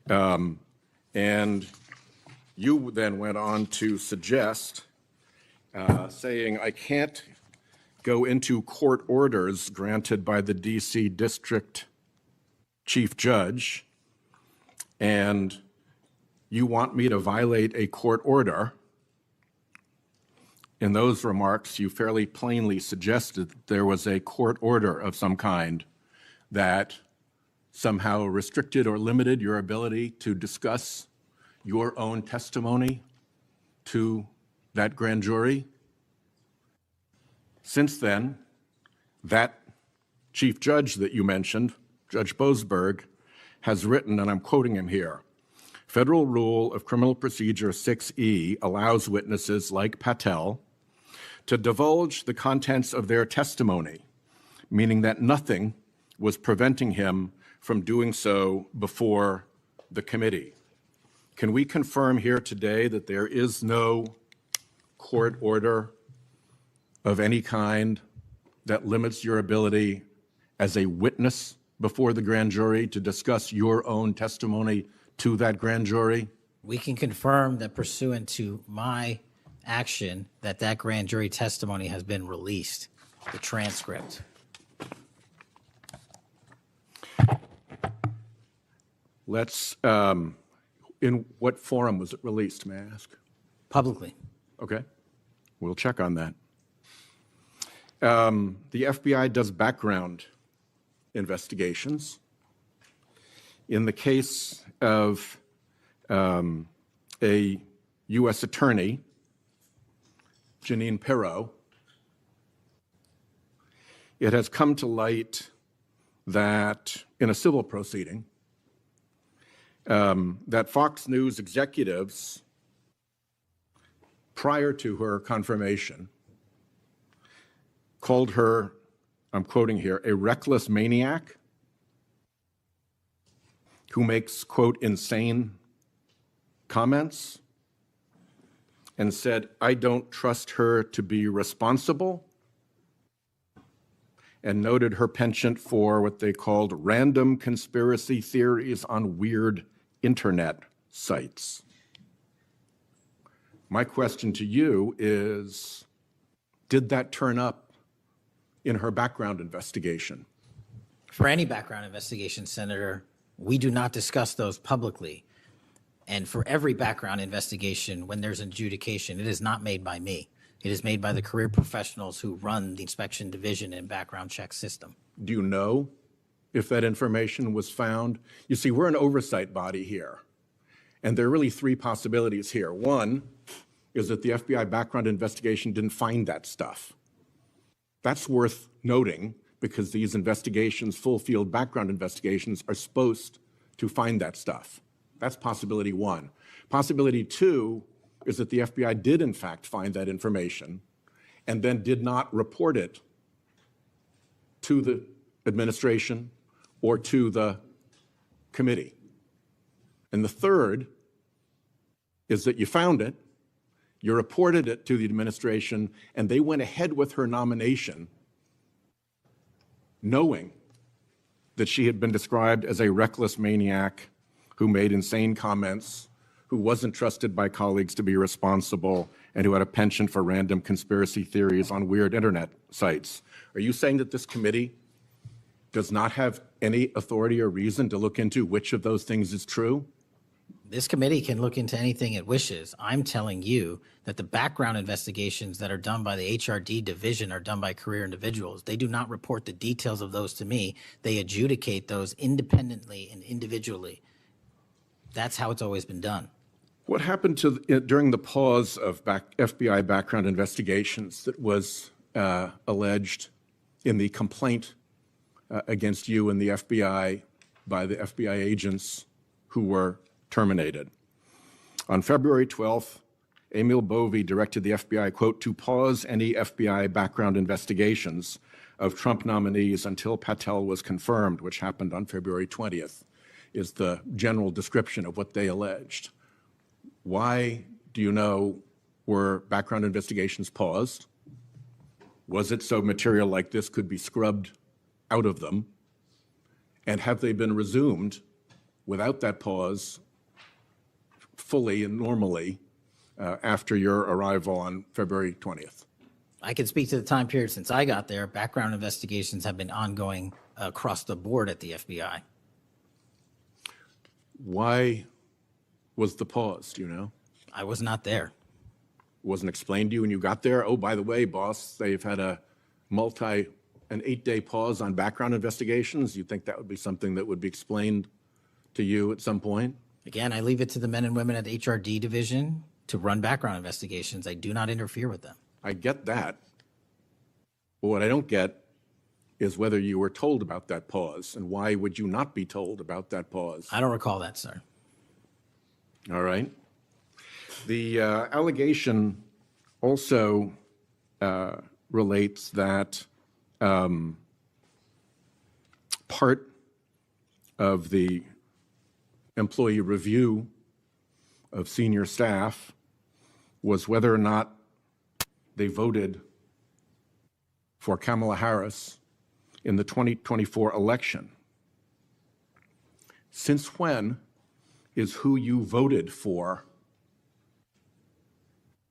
And you then went on to suggest, saying, I can't go into court orders granted by the DC District Chief Judge, and you want me to violate a court order. In those remarks, you fairly plainly suggested that there was a court order of some kind that somehow restricted or limited your ability to discuss your own testimony to that grand jury. Since then, that chief judge that you mentioned, Judge Boasberg, has written, and I'm quoting him here, Federal Rule of Criminal Procedure 6E allows witnesses like Patel to divulge the contents of their testimony, meaning that nothing was preventing him from doing so before the committee. Can we confirm here today that there is no court order of any kind that limits your ability as a witness before the grand jury to discuss your own testimony to that grand jury? We can confirm that pursuant to my action, that grand jury testimony has been released, the transcript. Let's, in what forum was it released, may I ask? Publicly. Okay, we'll check on that. The FBI does background investigations. In the case of a U.S. attorney, Jeanine Pirro, it has come to light that in a civil proceeding, that Fox News executives, prior to her confirmation, called her, I'm quoting here, a reckless maniac who makes, quote, insane comments, and said, I don't trust her to be responsible, and noted her penchant for what they called random conspiracy theories on weird internet sites. My question to you is, did that turn up in her background investigation? For any background investigation, Senator, we do not discuss those publicly. And for every background investigation, when there's an adjudication, it is not made by me. It is made by the career professionals who run the inspection division and background check system. Do you know if that information was found? You see, we're an oversight body here, and there are really three possibilities here. One is that the FBI background investigation didn't find that stuff. That's worth noting because these investigations, full field background investigations, are supposed to find that stuff. That's possibility one. Possibility two is that the FBI did in fact find that information and then did not report it to the administration or to the committee. And the third is that you found it, you reported it to the administration, and they went ahead with her nomination knowing that she had been described as a reckless maniac who made insane comments, who wasn't trusted by colleagues to be responsible, and who had a penchant for random conspiracy theories on weird internet sites. Are you saying that this committee does not have any authority or reason to look into which of those things is true? This committee can look into anything it wishes. I'm telling you that the background investigations that are done by the HRD division are done by career individuals. They do not report the details of those to me. They adjudicate those independently and individually. That's how it's always been done. What happened during the pause of FBI background investigations that was alleged in the complaint against you and the FBI by the FBI agents who were terminated? On February 12th, Emil Bovee directed the FBI, quote, to pause any FBI background investigations of Trump nominees until Patel was confirmed, which happened on February 20th, is the general description of what they alleged. Why, do you know, were background investigations paused? Was it so material like this could be scrubbed out of them? And have they been resumed without that pause fully and normally after your arrival on February 20th? I can speak to the time period since I got there. Background investigations have been ongoing across the board at the FBI. Why was the pause, do you know? I was not there. Wasn't explained to you when you got there? Oh, by the way, boss, they've had an 8-day pause on background investigations. You think that would be something that would be explained to you at some point? Again, I leave it to the men and women at the HRD division to run background investigations. I do not interfere with them. I get that. But what I don't get is whether you were told about that pause, and why would you not be told about that pause? I don't recall that, sir. All right. The allegation also relates that part of the employee review of senior staff was whether or not they voted for Kamala Harris in the 2024 election. Since when is who you voted for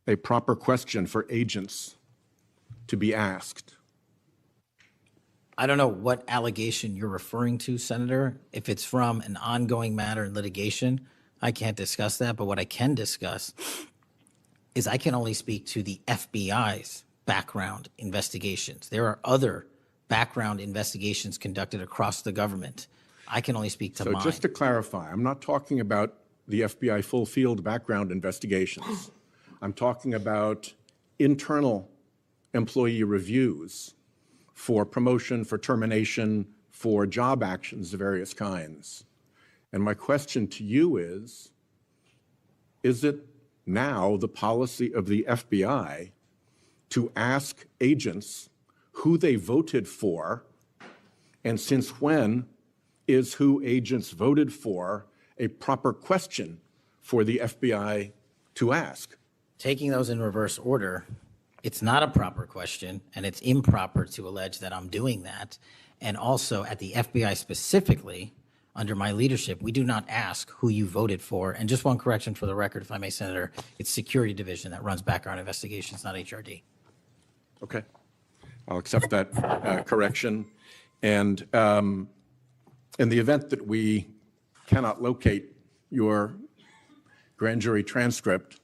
a proper question for agents to be asked? I don't know what allegation you're referring to, Senator. If it's from an ongoing matter in litigation, I can't discuss that. But what I can discuss is I can only speak to the FBI's background investigations. There are other background investigations conducted across the government. I can only speak to mine. So just to clarify, I'm not talking about the FBI full field background investigations. I'm talking about internal employee reviews for promotion, for termination, for job actions of various kinds. And my question to you is it now the policy of the FBI to ask agents who they voted for, and since when is who agents voted for a proper question for the FBI to ask? Taking those in reverse order, it's not a proper question, and it's improper to allege that I'm doing that. And also at the FBI specifically, under my leadership, we do not ask who you voted for. And just one correction for the record, if I may, Senator, it's Security Division that runs background investigations, not HRD. Okay, I'll accept that correction. And in the event that we cannot locate your grand jury transcript,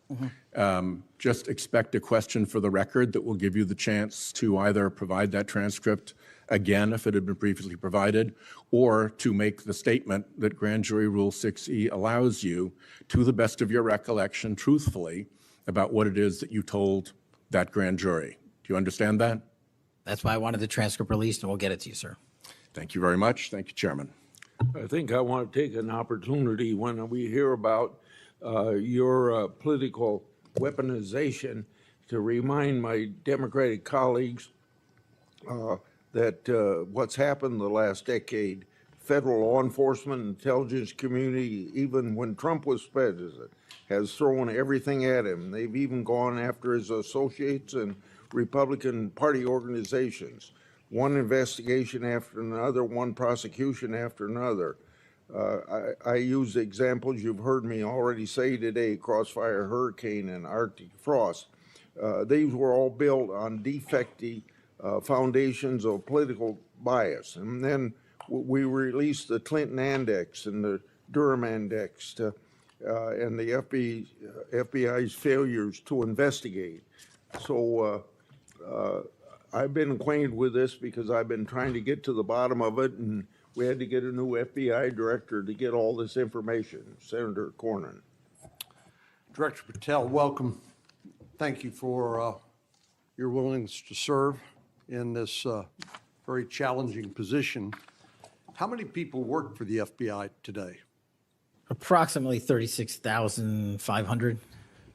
just expect a question for the record that will give you the chance to either provide that transcript again if it had been previously provided, or to make the statement that Grand Jury Rule 6E allows you, to the best of your recollection, truthfully, about what it is that you told that grand jury. Do you understand that? That's why I wanted the transcript released, and we'll get it to you, sir. Thank you very much. Thank you, Chairman. I think I want to take an opportunity when we hear about your political weaponization to remind my Democratic colleagues that what's happened the last decade, federal law enforcement, intelligence community, even when Trump was president, has thrown everything at him. They've even gone after his associates and Republican Party organizations. One investigation after another, one prosecution after another. I use examples you've heard me already say today: Crossfire Hurricane and Arctic Frost. These were all built on defective foundations of political bias. And then we released the Clinton Index and the Durham Index to and the FBI's failures to investigate. So I've been acquainted with this because I've been trying to get to the bottom of it, and we had to get a new FBI director to get all this information, Senator Cornyn. Director Patel, welcome. Thank you for your willingness to serve in this very challenging position. How many people work for the FBI today? Approximately 36,500,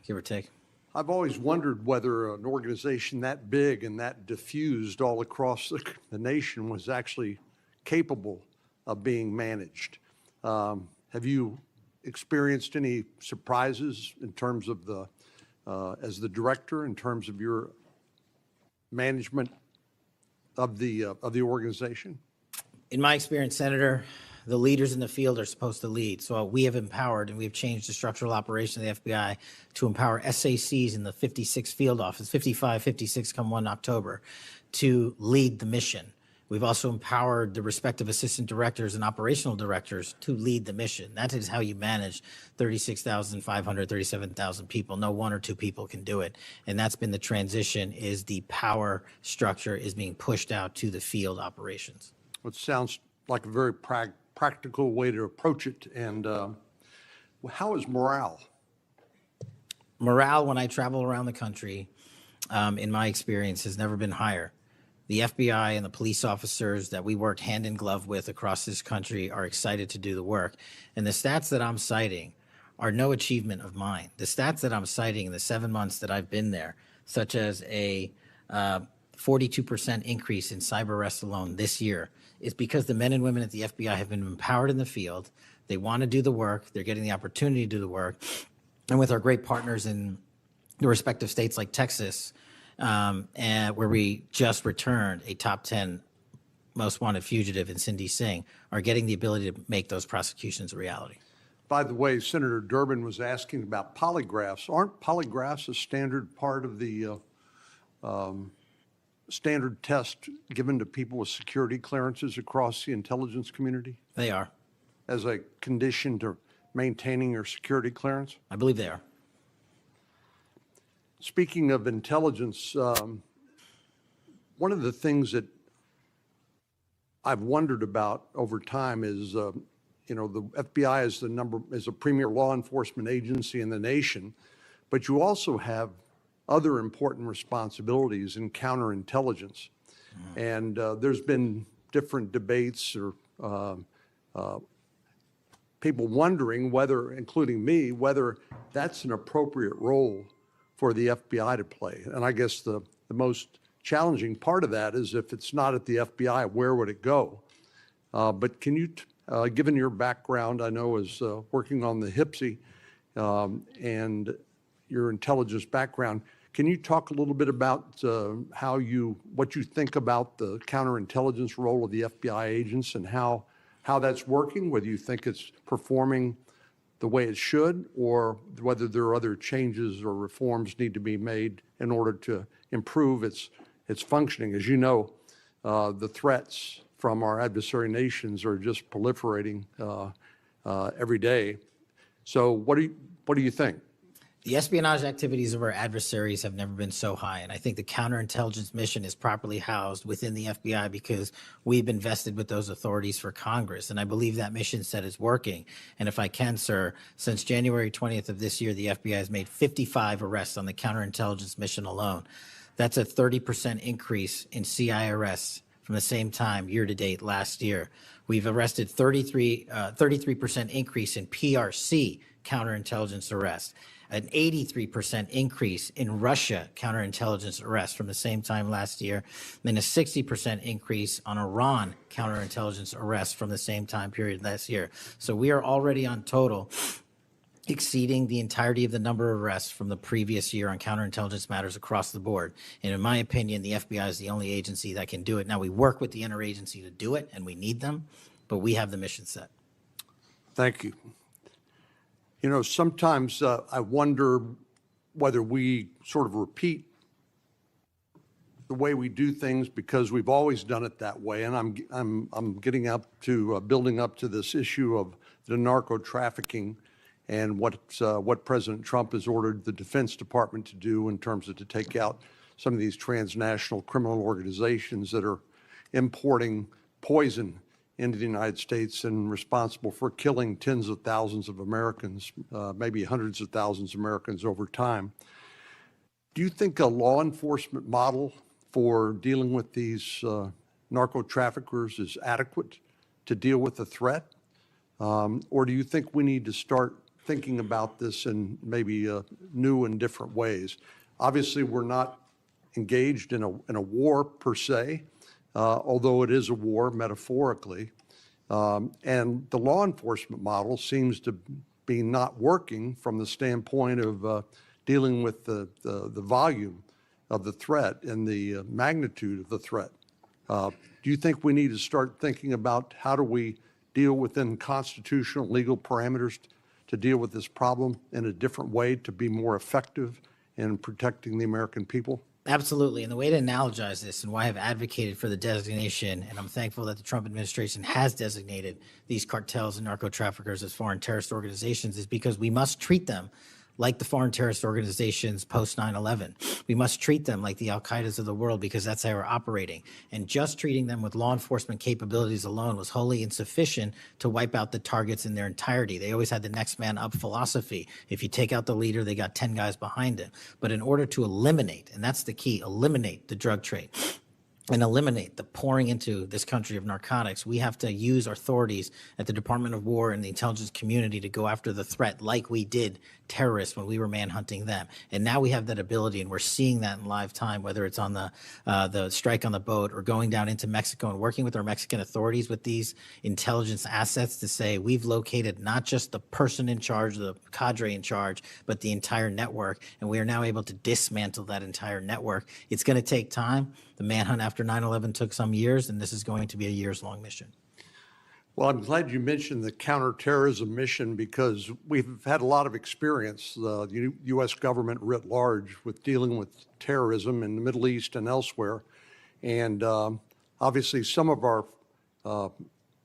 give or take. I've always wondered whether an organization that big and that diffused all across the nation was actually capable of being managed. Have you experienced any surprises in terms of the, as the director, in terms of your management of the organization? In my experience, Senator, the leaders in the field are supposed to lead. So we have empowered and we've changed the structural operation of the FBI to empower SACs in the 56 field office, 55, 56 come 1 October, to lead the mission. We've also empowered the respective assistant directors and operational directors to lead the mission. That is how you manage 36,500, 37,000 people. No one or two people can do it. And that's been the transition, is the power structure is being pushed out to the field operations. It sounds like a very practical way to approach it. And how is morale? Morale, when I travel around the country, in my experience, has never been higher. The FBI and the police officers that we work hand in glove with across this country are excited to do the work. And the stats that I'm citing are no achievement of mine. The stats that I'm citing in the 7 months that I've been there, such as a 42% increase in cyber arrests alone this year, is because the men and women at the FBI have been empowered in the field. They want to do the work. They're getting the opportunity to do the work. And with our great partners in the respective states like Texas, and where we just returned a top 10 most wanted fugitive in Cindy Singh, are getting the ability to make those prosecutions a reality. By the way, Senator Durbin was asking about polygraphs. Aren't polygraphs a standard part of the standard test given to people with security clearances across the intelligence community? They are. As a condition to maintaining your security clearance? I believe they are. Speaking of intelligence, one of the things that I've wondered about over time is, the FBI is a premier law enforcement agency in the nation, but you also have other important responsibilities in counterintelligence. And there's been different debates or people wondering whether, including me, whether that's an appropriate role for the FBI to play. And I guess the most challenging part of that is, if it's not at the FBI, where would it go? But can you, given your background, I know as working on the HIPSI and your intelligence background, can you talk a little bit about what you think about the counterintelligence role of the FBI agents and how that's working, whether you think it's performing the way it should, or whether there are other changes or reforms need to be made in order to improve its functioning? As you know, the threats from our adversary nations are just proliferating every day. So what do you think? The espionage activities of our adversaries have never been so high, and I think the counterintelligence mission is properly housed within the FBI because we've been vested with those authorities for Congress, and I believe that mission set is working. And if I can, sir, since January 20th of this year, the FBI has made 55 arrests on the counterintelligence mission alone. That's a 30% increase in CI arrests from the same time year-to-date last year. We've arrested 33% increase in PRC counterintelligence arrests, an 83% increase in Russia counterintelligence arrests from the same time last year, then a 60% increase on Iran counterintelligence arrests from the same time period last year. So we are already on total exceeding the entirety of the number of arrests from the previous year on counterintelligence matters across the board. And in my opinion, the FBI is the only agency that can do it. Now, we work with the interagency to do it, and we need them, but we have the mission set. Thank you. You know, sometimes I wonder whether we sort of repeat the way we do things because we've always done it that way. And I'm getting up to building up to this issue of the narco-trafficking and what President Trump has ordered the Defense Department to do in terms of to take out some of these transnational criminal organizations that are importing poison into the United States and responsible for killing tens of thousands of Americans, maybe hundreds of thousands of Americans over time. Do you think a law enforcement model for dealing with these narco-traffickers is adequate to deal with the threat? Or do you think we need to start thinking about this in maybe new and different ways? Obviously, we're not engaged in a war per se, although it is a war metaphorically. And the law enforcement model seems to be not working from the standpoint of dealing with the volume of the threat and the magnitude of the threat. Do you think we need to start thinking about how do we deal within constitutional legal parameters to deal with this problem in a different way to be more effective in protecting the American people? Absolutely. And the way to analogize this and why I've advocated for the designation, and I'm thankful that the Trump administration has designated these cartels and narco traffickers as foreign terrorist organizations, is because we must treat them like the foreign terrorist organizations post 9/11. We must treat them like the Al-Qaedas of the world because that's how we're operating. And just treating them with law enforcement capabilities alone was wholly insufficient to wipe out the targets in their entirety. They always had the next man up philosophy. If you take out the leader, they got 10 guys behind him. But in order to eliminate, and that's the key, eliminate the drug trade, and eliminate the pouring into this country of narcotics, we have to use our authorities at the Department of War and the intelligence community to go after the threat like we did terrorists when we were manhunting them. And now we have that ability, and we're seeing that in live time, whether it's on the strike on the boat or going down into Mexico and working with our Mexican authorities with these intelligence assets to say we've located not just the person in charge, the cadre in charge, but the entire network. And we are now able to dismantle that entire network. It's going to take time. The manhunt after 9/11 took some years, and this is going to be a years-long mission. Well, I'm glad you mentioned the counterterrorism mission because we've had a lot of experience, the U.S. government writ large, with dealing with terrorism in the Middle East and elsewhere. And obviously, some of our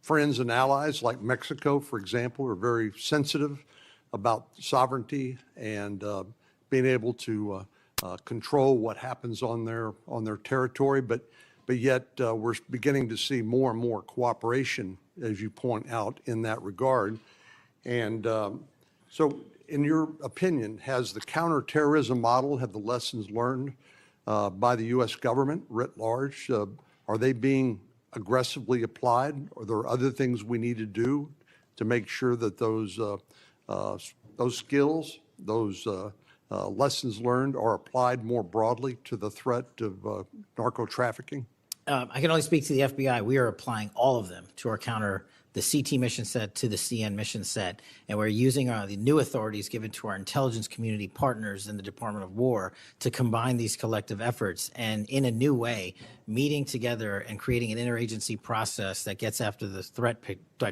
friends and allies, like Mexico, for example, are very sensitive about sovereignty and being able to control what happens on their territory. But yet we're beginning to see more and more cooperation, as you point out, in that regard. And so in your opinion, has the counterterrorism model, have the lessons learned by the U.S. government writ large, are they being aggressively applied? Are there other things we need to do to make sure that those skills, those lessons learned are applied more broadly to the threat of narco-trafficking? I can only speak to the FBI. We are applying all of them to our the CT mission set to the CN mission set, and we're using the new authorities given to our intelligence community partners in the Department of War to combine these collective efforts and in a new way, meeting together and creating an interagency process that gets after the threat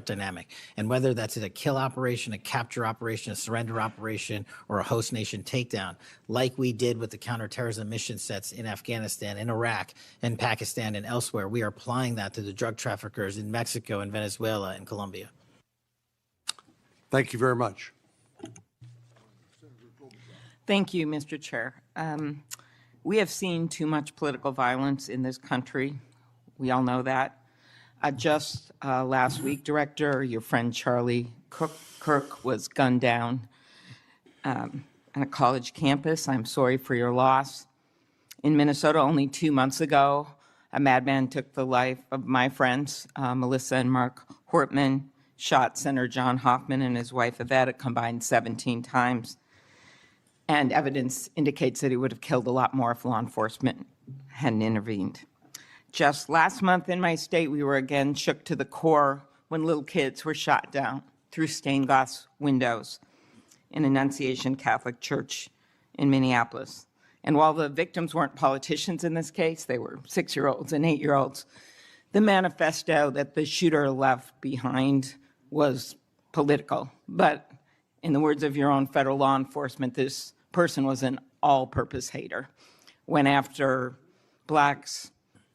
dynamic. And whether that's a kill operation, a capture operation, a surrender operation, or a host nation takedown, like we did with the counterterrorism mission sets in Afghanistan, in Iraq, in Pakistan, and elsewhere, we are applying that to the drug traffickers in Mexico and Venezuela and Colombia. Thank you very much. Thank you, Mr. Chair. We have seen too much political violence in this country. We all know that. Just last week, your friend Charlie Kirk was gunned down on a college campus. I'm sorry for your loss. In Minnesota, only 2 months ago, a madman took the life of my friends, Melissa and Mark Hortman, shot Senator John Hoffman and his wife Yvette a combined 17 times. And evidence indicates that he would have killed a lot more if law enforcement hadn't intervened. Just last month in my state, we were again shook to the core when little kids were shot down through stained glass windows in Annunciation Catholic Church in Minneapolis. And while the victims weren't politicians in this case, they were 6-year-olds and 8-year-olds, the manifesto that the shooter left behind was political. But in the words of your own federal law enforcement, this person was an all-purpose hater. Went after blacks,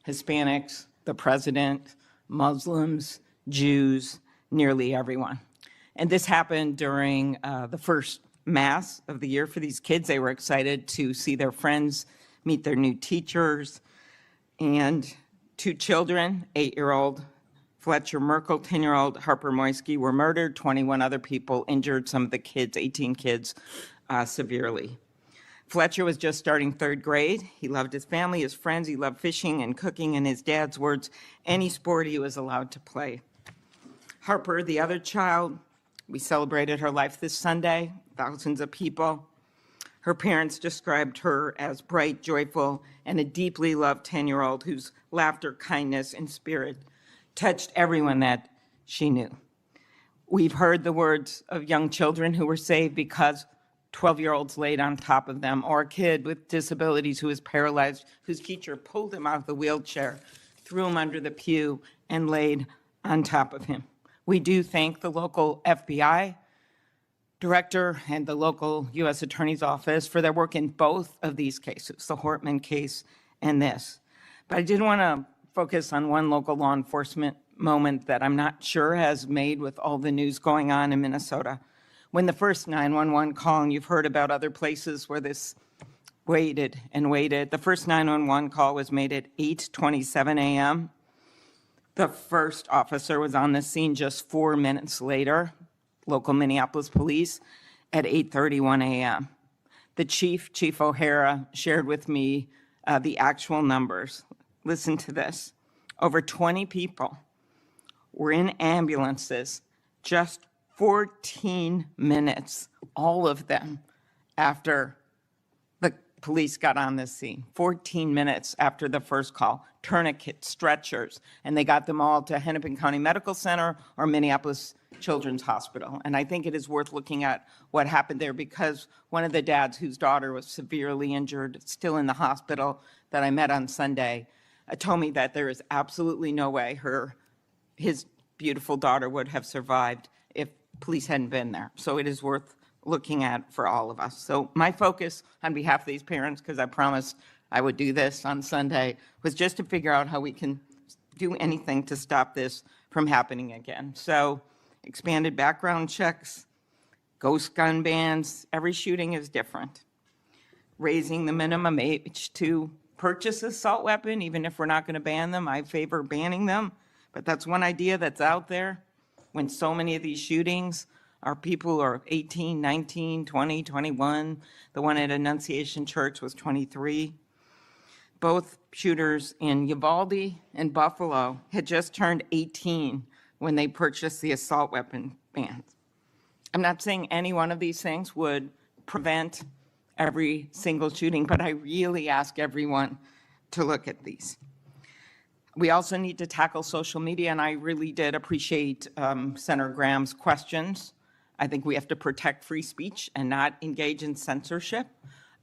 Hispanics, the president, Muslims, Jews, nearly everyone. And this happened during the first Mass of the year for these kids. They were excited to see their friends, meet their new teachers, and 2 children, 8-year-old Fletcher Merkel, 10-year-old Harper Moisky, were murdered. 21 other people injured, some of the kids, 18 kids, severely. Fletcher was just starting 3rd grade. He loved his family, his friends. He loved fishing and cooking, in his dad's words, any sport he was allowed to play. Harper, the other child, we celebrated her life this Sunday, thousands of people. Her parents described her as bright, joyful, and a deeply loved 10-year-old whose laughter, kindness, and spirit touched everyone that she knew. We've heard the words of young children who were saved because 12-year-olds laid on top of them, or a kid with disabilities who was paralyzed, whose teacher pulled him out of the wheelchair, threw him under the pew, and laid on top of him. We do thank the local FBI director and the local U.S. Attorney's Office for their work in both of these cases, the Hortman case and this. But I did want to focus on one local law enforcement moment that I'm not sure has made with all the news going on in Minnesota. When the first 911 call, and you've heard about other places where this waited and waited, the first 911 call was made at 8:27 a.m. The first officer was on the scene just 4 minutes later, local Minneapolis police, at 8:31 a.m. The Chief O'Hara, shared with me the actual numbers. Listen to this. Over 20 people were in ambulances just 14 minutes, all of them, after the police got on the scene. 14 minutes after the first call. Tourniquets, stretchers, and they got them all to Hennepin County Medical Center or Minneapolis Children's Hospital. And I think it is worth looking at what happened there, because one of the dads whose daughter was severely injured, still in the hospital, that I met on Sunday, told me that there is absolutely no way his beautiful daughter would have survived if police hadn't been there. So it is worth looking at for all of us. So my focus on behalf of these parents, because I promised I would do this on Sunday, was just to figure out how we can do anything to stop this from happening again. So expanded background checks, ghost gun bans, every shooting is different. Raising the minimum age to purchase an assault weapon, even if we're not going to ban them. I favor banning them, but that's one idea that's out there when so many of these shootings are people who are 18, 19, 20, 21. The one at Annunciation Church was 23. Both shooters in Uvalde and Buffalo had just turned 18 when they purchased the assault weapon bans. I'm not saying any one of these things would prevent every single shooting, but I really ask everyone to look at these. We also need to tackle social media, and I really did appreciate Senator Graham's questions. I think we have to protect free speech and not engage in censorship.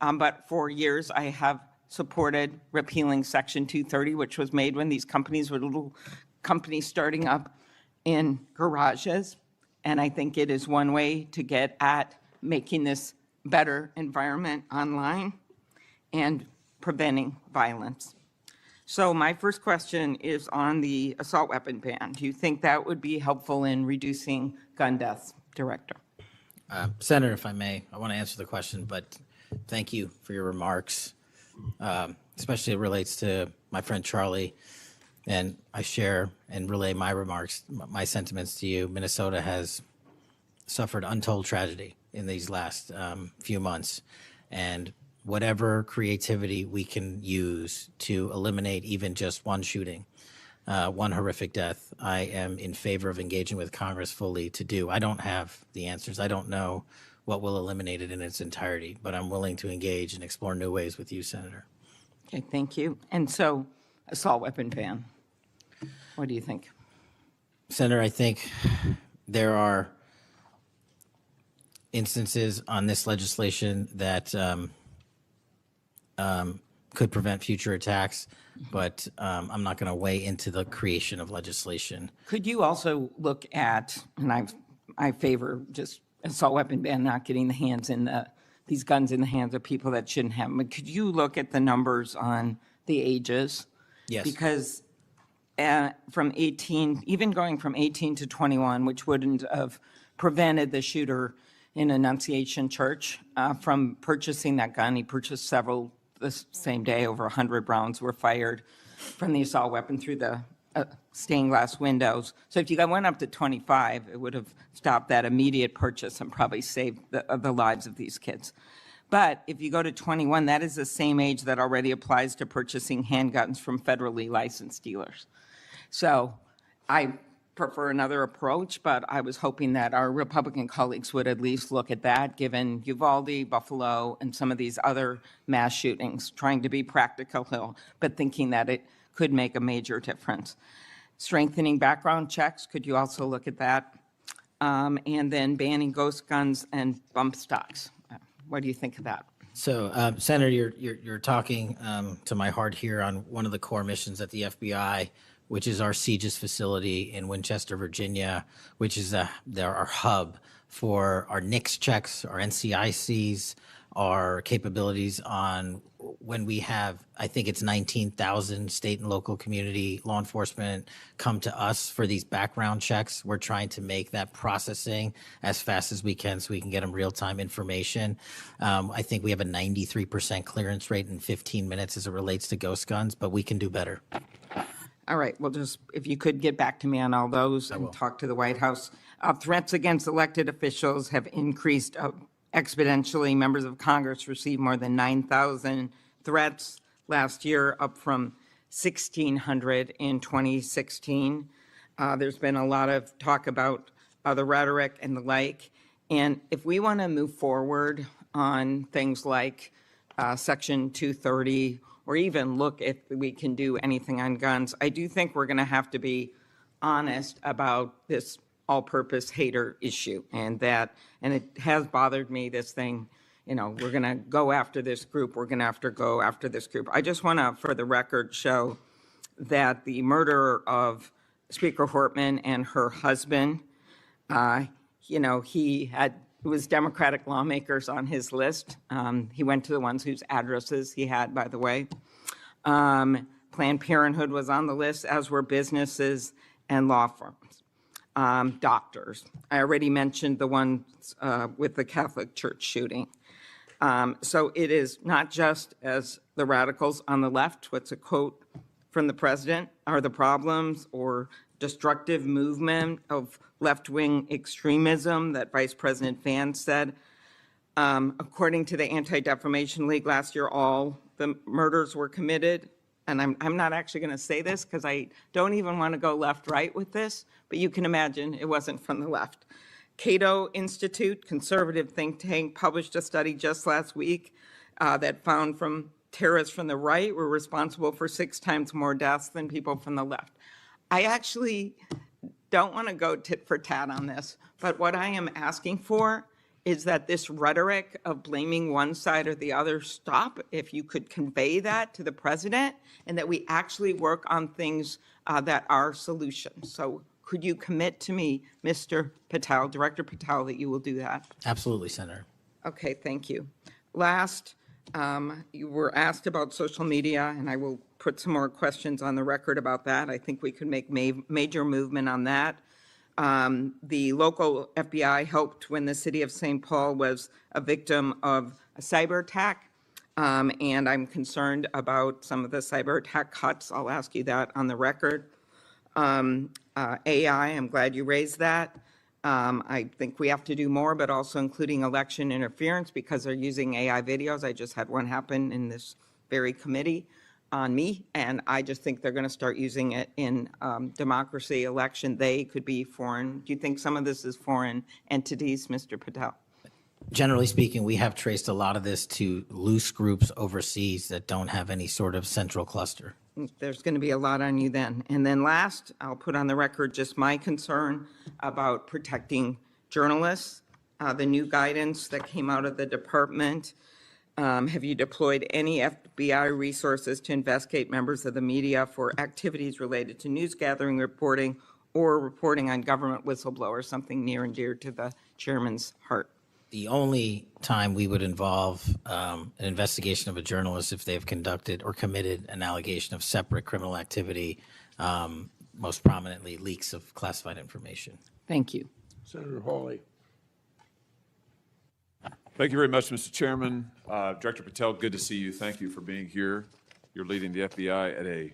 But for years, I have supported repealing Section 230, which was made when these companies were little companies starting up in garages. And I think it is one way to get at making this better environment online and preventing violence. So my first question is on the assault weapon ban. Do you think that would be helpful in reducing gun deaths, Director? Senator, if I may, I want to answer the question, but thank you for your remarks, especially it relates to my friend Charlie, and I share and relay my remarks, my sentiments to you. Minnesota has suffered untold tragedy in these last few months, and whatever creativity we can use to eliminate even just one shooting, one horrific death, I am in favor of engaging with Congress fully to do. I don't have the answers. I don't know what will eliminate it in its entirety, but I'm willing to engage and explore new ways with you, Senator. Okay, thank you. And so, assault weapon ban, what do you think? Senator, I think there are instances on this legislation that could prevent future attacks, but I'm not going to weigh into the creation of legislation. Could you also look at, and I favor just assault weapon ban, not getting these guns in the hands of people that shouldn't have them, but could you look at the numbers on the ages? Yes. Because from 18, even going from 18 to 21, which wouldn't have prevented the shooter in Annunciation Church from purchasing that gun. He purchased several the same day. Over 100 rounds were fired from the assault weapon through the stained glass windows. So if you went up to 25, it would have stopped that immediate purchase and probably saved the lives of these kids. But if you go to 21, that is the same age that already applies to purchasing handguns from federally licensed dealers. So I prefer another approach, but I was hoping that our Republican colleagues would at least look at that, given Uvalde, Buffalo, and some of these other mass shootings, trying to be practical, but thinking that it could make a major difference. Strengthening background checks, could you also look at that? And then banning ghost guns and bump stocks. What do you think of that? So, Senator, you're talking to my heart here on one of the core missions at the FBI, which is our CJIS facility in Winchester, Virginia, which is our hub for our NICS checks, our NCICs, our capabilities on when we have, I think it's 19,000 state and local community law enforcement come to us for these background checks. We're trying to make that processing as fast as we can so we can get them real-time information. I think we have a 93% clearance rate in 15 minutes as it relates to ghost guns, but we can do better. All right, well, just if you could get back to me on all those and talk to the White House. Threats against elected officials have increased exponentially. Members of Congress received more than 9,000 threats last year, up from 1,600 in 2016. There's been a lot of talk about the rhetoric and the like. And if we want to move forward on things like Section 230, or even look if we can do anything on guns, I do think we're going to have to be honest about this all-purpose hater issue, and it has bothered me, this thing, we're going to go after this group, we're going to have to go after this group. I just want to, for the record, show that the murder of Speaker Hortman and her husband, it was Democratic lawmakers on his list. He went to the ones whose addresses he had, by the way. Planned Parenthood was on the list, as were businesses and law firms. Doctors. I already mentioned the ones with the Catholic Church shooting. So it is not just as the radicals on the left, what's a quote from the president, are the problems or destructive movement of left-wing extremism that Vice President Vance said. According to the Anti-Defamation League last year, all the murders were committed. And I'm not actually going to say this because I don't even want to go left-right with this, but you can imagine it wasn't from the left. Cato Institute, conservative think tank, published a study just last week that found terrorists from the right were responsible for 6 times more deaths than people from the left. I actually don't want to go tit for tat on this, but what I am asking for is that this rhetoric of blaming one side or the other stop, if you could convey that to the president, and that we actually work on things that are solutions. So could you commit to me, Mr. Patel, Director Patel, that you will do that? Absolutely, Senator. Okay, thank you. Last, you were asked about social media, and I will put some more questions on the record about that. I think we could make major movement on that. The local FBI helped when the city of St. Paul was a victim of a cyber attack, and I'm concerned about some of the cyber attack cuts. I'll ask you that on the record. AI, I'm glad you raised that. I think we have to do more, but also including election interference because they're using AI videos. I just had one happen in this very committee on me, and I just think they're going to start using it in democracy, election. They could be foreign. Do you think some of this is foreign entities, Mr. Patel? Generally speaking, we have traced a lot of this to loose groups overseas that don't have any sort of central cluster. There's going to be a lot on you then. And then last, I'll put on the record just my concern about protecting journalists. The new guidance that came out of the department. Have you deployed any FBI resources to investigate members of the media for activities related to news gathering, reporting, or reporting on government whistleblowers, something near and dear to the chairman's heart? The only time we would involve an investigation of a journalist if they've conducted or committed an allegation of separate criminal activity, most prominently leaks of classified information. Thank you. Senator Hawley. Thank you very much, Mr. Chairman. Director Patel, good to see you. Thank you for being here. You're leading the FBI at a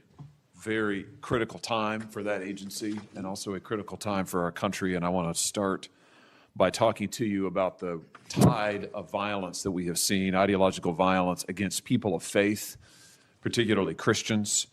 very critical time for that agency and also a critical time for our country. And I want to start by talking to you about the tide of violence that we have seen, ideological violence against people of faith, particularly Christians.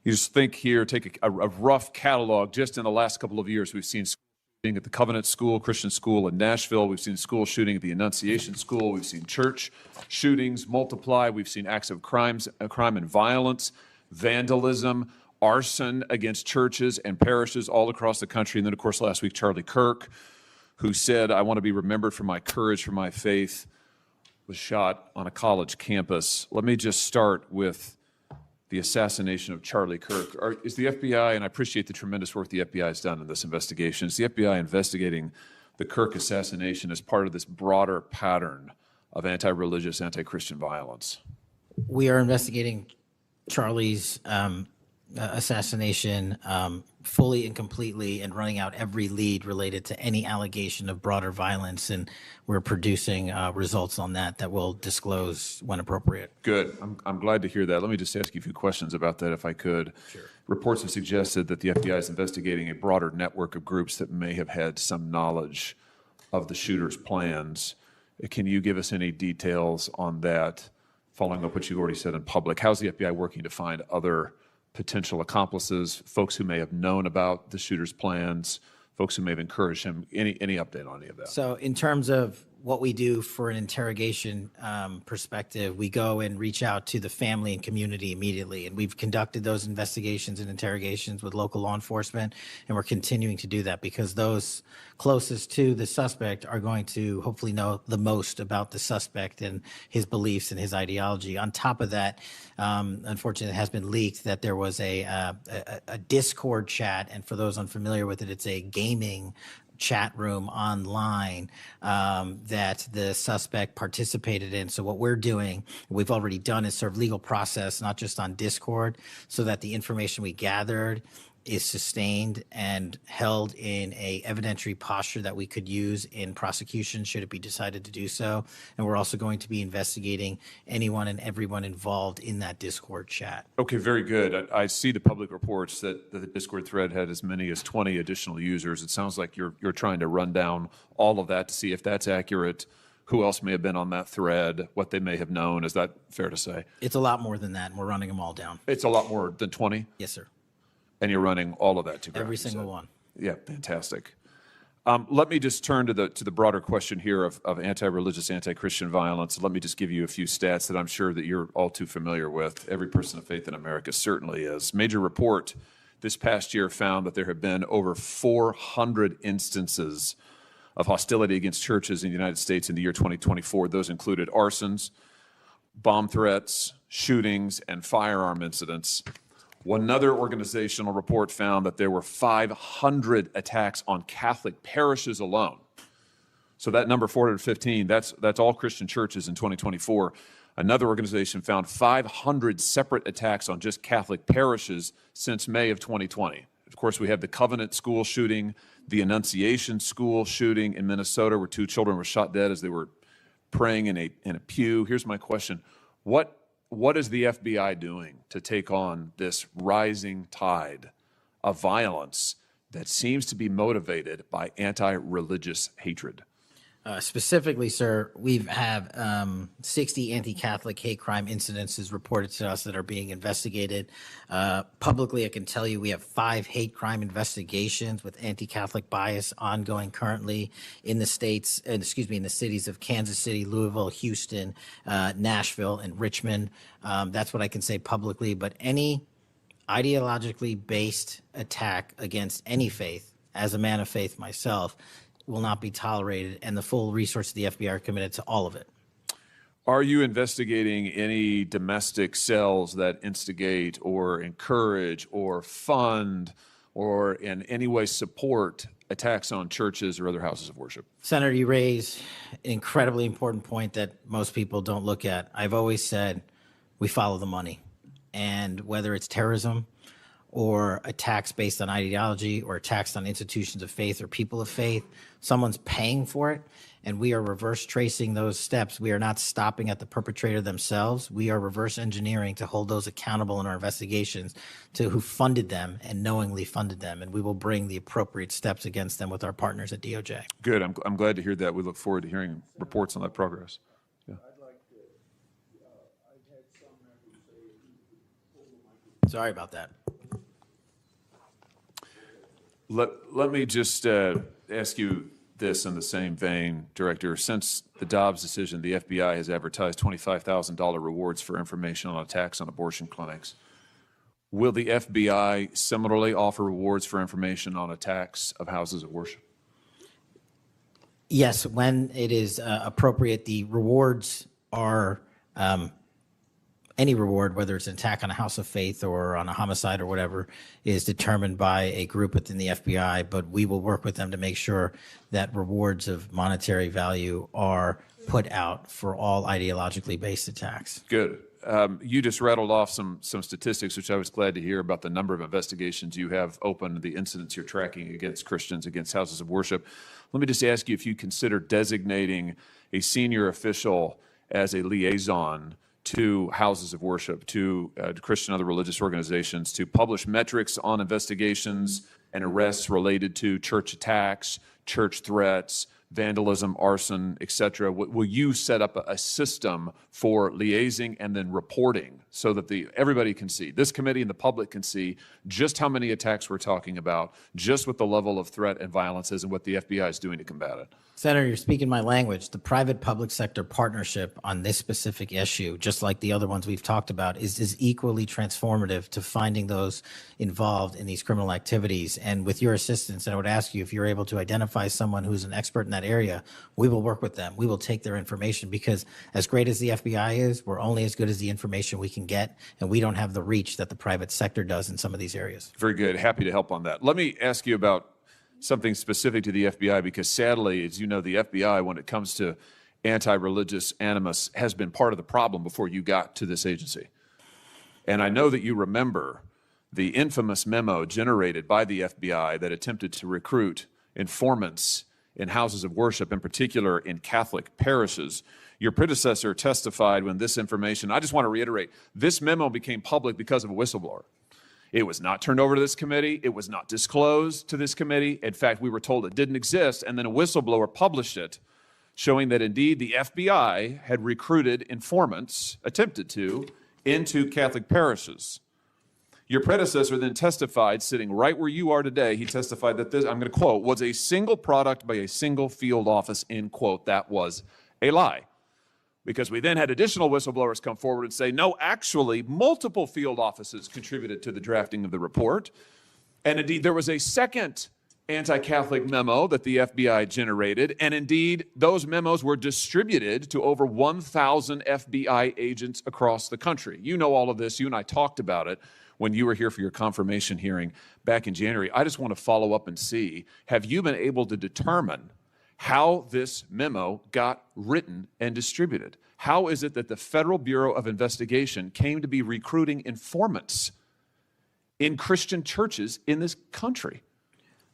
You just think here, take a rough catalog. Just in the last couple of years, we've seen shooting at the Covenant School, Christian school in Nashville. We've seen school shooting at the Annunciation School. We've seen church shootings multiply. We've seen acts of crime and violence, vandalism, arson against churches and parishes all across the country. And then, of course, last week, Charlie Kirk, who said, "I want to be remembered for my courage, for my faith," was shot on a college campus. Let me just start with the assassination of Charlie Kirk. Is the FBI, and I appreciate the tremendous work the FBI has done in this investigation, is the FBI investigating the Kirk assassination as part of this broader pattern of anti-religious, anti-Christian violence? We are investigating Charlie's assassination fully and completely and running out every lead related to any allegation of broader violence. And we're producing results on that we'll disclose when appropriate. Good. I'm glad to hear that. Let me just ask you a few questions about that, if I could. Sure. Reports have suggested that the FBI is investigating a broader network of groups that may have had some knowledge of the shooter's plans. Can you give us any details on that, following up what you already said in public? How's the FBI working to find other potential accomplices, folks who may have known about the shooter's plans, folks who may have encouraged him? Any update on any of that? So in terms of what we do for an interrogation perspective, we go and reach out to the family and community immediately. And we've conducted those investigations and interrogations with local law enforcement, and we're continuing to do that because those closest to the suspect are going to hopefully know the most about the suspect and his beliefs and his ideology. On top of that, unfortunately, it has been leaked that there was a Discord chat, and for those unfamiliar with it, it's a gaming chat room online that the suspect participated in. So what we're doing, we've already done, is serve legal process, not just on Discord, so that the information we gathered is sustained and held in a evidentiary posture that we could use in prosecution should it be decided to do so. And we're also going to be investigating anyone and everyone involved in that Discord chat. Okay, very good. I see the public reports that the Discord thread had as many as 20 additional users. It sounds like you're trying to run down all of that to see if that's accurate, who else may have been on that thread, what they may have known. Is that fair to say? It's a lot more than that, and we're running them all down. It's a lot more than 20? Yes, sir. And you're running all of that to ground? Every single one. Yeah, fantastic. Let me just turn to the broader question here of anti-religious, anti-Christian violence. Let me just give you a few stats that I'm sure that you're all too familiar with. Every person of faith in America certainly is. Major report this past year found that there have been over 400 instances of hostility against churches in the United States in the year 2024. Those included arsons, bomb threats, shootings, and firearm incidents. Another organizational report found that there were 500 attacks on Catholic parishes alone. So that number 415, that's all Christian churches in 2024. Another organization found 500 separate attacks on just Catholic parishes since May of 2020. Of course, we have the Covenant School shooting, the Annunciation School shooting in Minnesota, where 2 children were shot dead as they were praying in a pew. Here's my question. What is the FBI doing to take on this rising tide of violence that seems to be motivated by anti-religious hatred? Specifically, sir, we have 60 anti-Catholic hate crime incidences reported to us that are being investigated. Publicly, I can tell you we have 5 hate crime investigations with anti-Catholic bias ongoing currently in the states, in the cities of Kansas City, Louisville, Houston, Nashville, and Richmond. That's what I can say publicly. But any ideologically based attack against any faith, as a man of faith myself, will not be tolerated, and the full resources of the FBI are committed to all of it. Are you investigating any domestic cells that instigate or encourage or fund or in any way support attacks on churches or other houses of worship? Senator, you raise an incredibly important point that most people don't look at. I've always said we follow the money, and whether it's terrorism or attacks based on ideology or attacks on institutions of faith or people of faith, someone's paying for it, and we are reverse tracing those steps. We are not stopping at the perpetrator themselves. We are reverse engineering to hold those accountable in our investigations to who funded them and knowingly funded them, and we will bring the appropriate steps against them with our partners at DOJ. Good. I'm glad to hear that. We look forward to hearing reports on that progress. Yeah. Sorry about that. Let me just ask you this in the same vein, Director. Since the Dobbs decision, the FBI has advertised $25,000 rewards for information on attacks on abortion clinics. Will the FBI similarly offer rewards for information on attacks of houses of worship? Yes, when it is appropriate, the rewards are any reward, whether it's an attack on a house of faith or on a homicide or whatever, is determined by a group within the FBI, but we will work with them to make sure that rewards of monetary value are put out for all ideologically based attacks. Good. You just rattled off some statistics, which I was glad to hear, about the number of investigations you have open, the incidents you're tracking against Christians, against houses of worship. Let me just ask you if you consider designating a senior official as a liaison to houses of worship, to Christian and other religious organizations, to publish metrics on investigations and arrests related to church attacks, church threats, vandalism, arson, et cetera. Will you set up a system for liaising and then reporting so that everybody can see, this committee and the public can see just how many attacks we're talking about, just what the level of threat and violence is and what the FBI is doing to combat it? Senator, you're speaking my language. The private-public sector partnership on this specific issue, just like the other ones we've talked about, is equally transformative to finding those involved in these criminal activities. And with your assistance, and I would ask you if you're able to identify someone who's an expert in that area, we will work with them. We will take their information because as great as the FBI is, we're only as good as the information we can get, and we don't have the reach that the private sector does in some of these areas. Very good. Happy to help on that. Let me ask you about something specific to the FBI, because sadly, as you know, the FBI, when it comes to anti-religious animus, has been part of the problem before you got to this agency. And I know that you remember the infamous memo generated by the FBI that attempted to recruit informants in houses of worship, in particular in Catholic parishes. Your predecessor testified when this information, I just want to reiterate, this memo became public because of a whistleblower. It was not turned over to this committee. It was not disclosed to this committee. In fact, we were told it didn't exist, and then a whistleblower published it, showing that indeed the FBI had recruited informants, attempted to, into Catholic parishes. Your predecessor then testified, sitting right where you are today, he testified that this, I'm going to quote, was a single product by a single field office, end quote. That was a lie. Because we then had additional whistleblowers come forward and say, no, actually, multiple field offices contributed to the drafting of the report. And indeed, there was a second anti-Catholic memo that the FBI generated. And indeed, those memos were distributed to over 1,000 FBI agents across the country. You know all of this. You and I talked about it when you were here for your confirmation hearing back in January. I just want to follow up and see, have you been able to determine how this memo got written and distributed? How is it that the Federal Bureau of Investigation came to be recruiting informants in Christian churches in this country?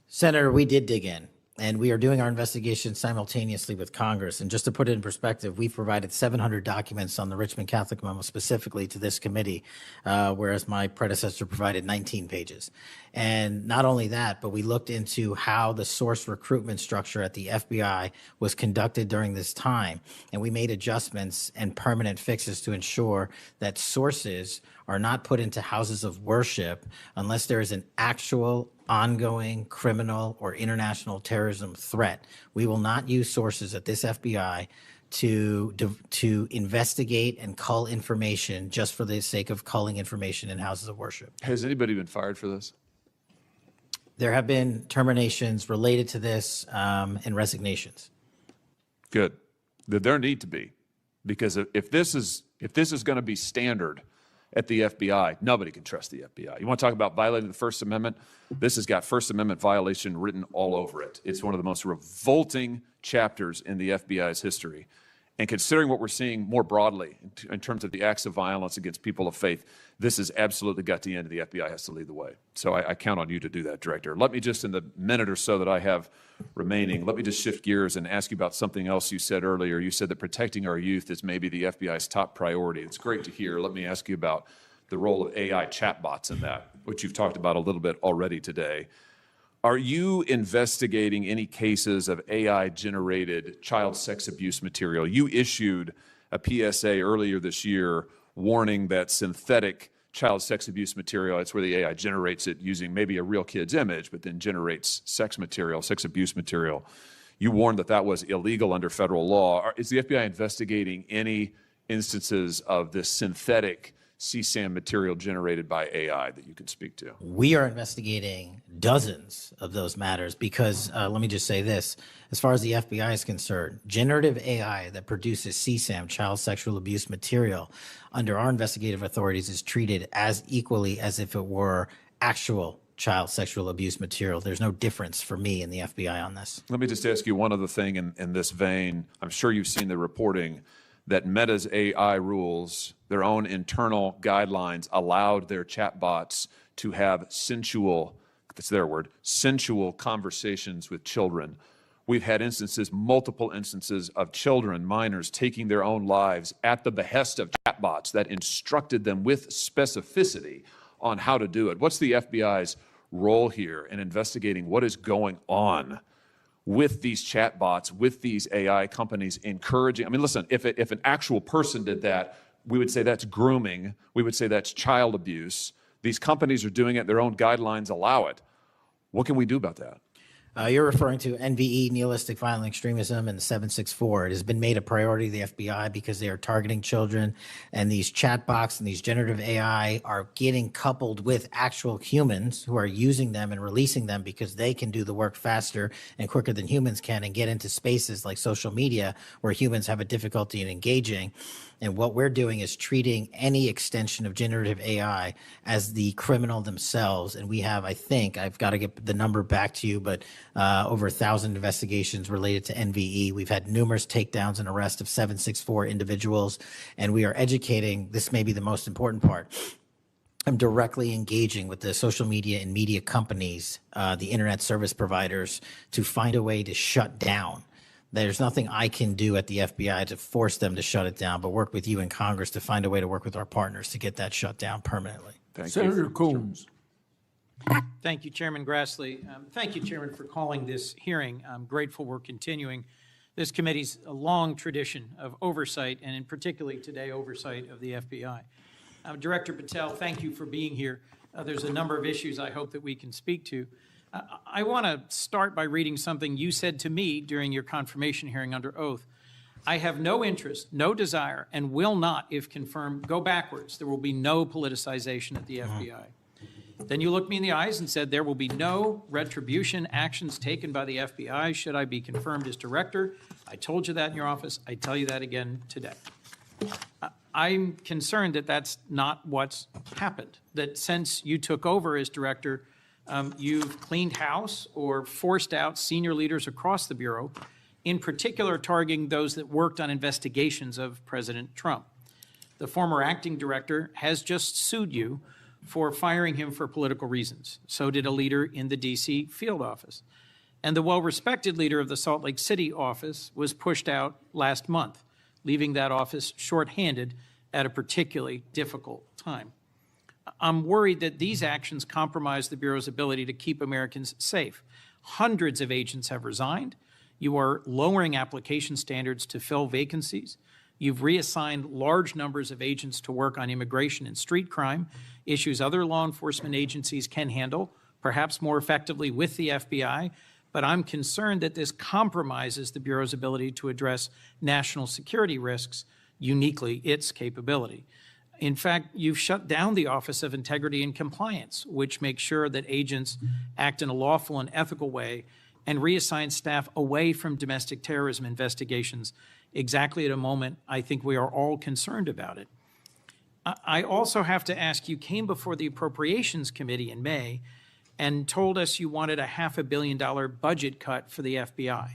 Senator, we did dig in, and we are doing our investigation simultaneously with Congress. And just to put it in perspective, we've provided 700 documents on the Richmond Catholic memo specifically to this committee, whereas my predecessor provided 19 pages. And not only that, but we looked into how the source recruitment structure at the FBI was conducted during this time. And we made adjustments and permanent fixes to ensure that sources are not put into houses of worship unless there is an actual ongoing criminal or international terrorism threat. We will not use sources at this FBI to investigate and cull information just for the sake of culling information in houses of worship. Has anybody been fired for this? There have been terminations related to this and resignations. Good. There need to be, because if this is going to be standard at the FBI, nobody can trust the FBI. You want to talk about violating the First Amendment? This has got First Amendment violation written all over it. It's one of the most revolting chapters in the FBI's history. And considering what we're seeing more broadly in terms of the acts of violence against people of faith, this has absolutely got to end, and the FBI has to lead the way. So I count on you to do that, Director. Let me just, in the minute or so that I have remaining, let me just shift gears and ask you about something else you said earlier. You said that protecting our youth is maybe the FBI's top priority. It's great to hear. Let me ask you about the role of AI chatbots in that, which you've talked about a little bit already today. Are you investigating any cases of AI-generated child sex abuse material? You issued a PSA earlier this year warning that synthetic child sex abuse material, that's where the AI generates it using maybe a real kid's image, but then generates sex material, sex abuse material. You warned that that was illegal under federal law. Is the FBI investigating any instances of this synthetic CSAM material generated by AI that you can speak to? We are investigating dozens of those matters because, let me just say this, as far as the FBI is concerned, generative AI that produces CSAM, child sexual abuse material, under our investigative authorities is treated as equally as if it were actual child sexual abuse material. There's no difference for me and the FBI on this. Let me just ask you one other thing in this vein. I'm sure you've seen the reporting that Meta's AI rules, their own internal guidelines, allowed their chatbots to have sensual, that's their word, sensual conversations with children. We've had instances, multiple instances of children, minors, taking their own lives at the behest of chatbots that instructed them with specificity on how to do it. What's the FBI's role here in investigating what is going on with these chatbots, with these AI companies encouraging? I mean, listen, if an actual person did that, we would say that's grooming. We would say that's child abuse. These companies are doing it. Their own guidelines allow it. What can we do about that? You're referring to NVE, nihilistic violent extremism, and the 764. It has been made a priority of the FBI because they are targeting children, and these chatbots and these generative AI are getting coupled with actual humans who are using them and releasing them because they can do the work faster and quicker than humans can and get into spaces like social media where humans have a difficulty in engaging. And what we're doing is treating any extension of generative AI as the criminal themselves. And we have, I think, I've got to get the number back to you, but over 1,000 investigations related to NVE. We've had numerous takedowns and arrests of 764 individuals. And we are educating, this may be the most important part. I'm directly engaging with the social media and media companies, the internet service providers, to find a way to shut down. There's nothing I can do at the FBI to force them to shut it down, but work with you in Congress to find a way to work with our partners to get that shut down permanently. Thank Senator you. Coons. Thank you, Chairman Grassley. Thank you, Chairman, for calling this hearing. I'm grateful we're continuing this committee's long tradition of oversight, and in particularly today, oversight of the FBI. Director Patel, thank you for being here. There's a number of issues I hope that we can speak to. I want to start by reading something you said to me during your confirmation hearing under oath. I have no interest, no desire, and will not, if confirmed, go backwards. There will be no politicization at the FBI. Then you looked me in the eyes and said there will be no retribution actions taken by the FBI should I be confirmed as director. I told you that in your office. I tell you that again today. I'm concerned that that's not what's happened, that since you took over as director, you've cleaned house or forced out senior leaders across the Bureau, in particular targeting those that worked on investigations of President Trump. The former acting director has just sued you for firing him for political reasons. So did a leader in the D.C. field office. And the well-respected leader of the Salt Lake City office was pushed out last month, leaving that office shorthanded at a particularly difficult time. I'm worried that these actions compromise the Bureau's ability to keep Americans safe. Hundreds of agents have resigned. You are lowering application standards to fill vacancies. You've reassigned large numbers of agents to work on immigration and street crime, issues other law enforcement agencies can handle, perhaps more effectively with the FBI. But I'm concerned that this compromises the Bureau's ability to address national security risks, uniquely its capability. In fact, you've shut down the Office of Integrity and Compliance, which makes sure that agents act in a lawful and ethical way, and reassign staff away from domestic terrorism investigations exactly at a moment I think we are all concerned about it. I also have to ask, you came before the Appropriations Committee in May and told us you wanted a $500 million budget cut for the FBI.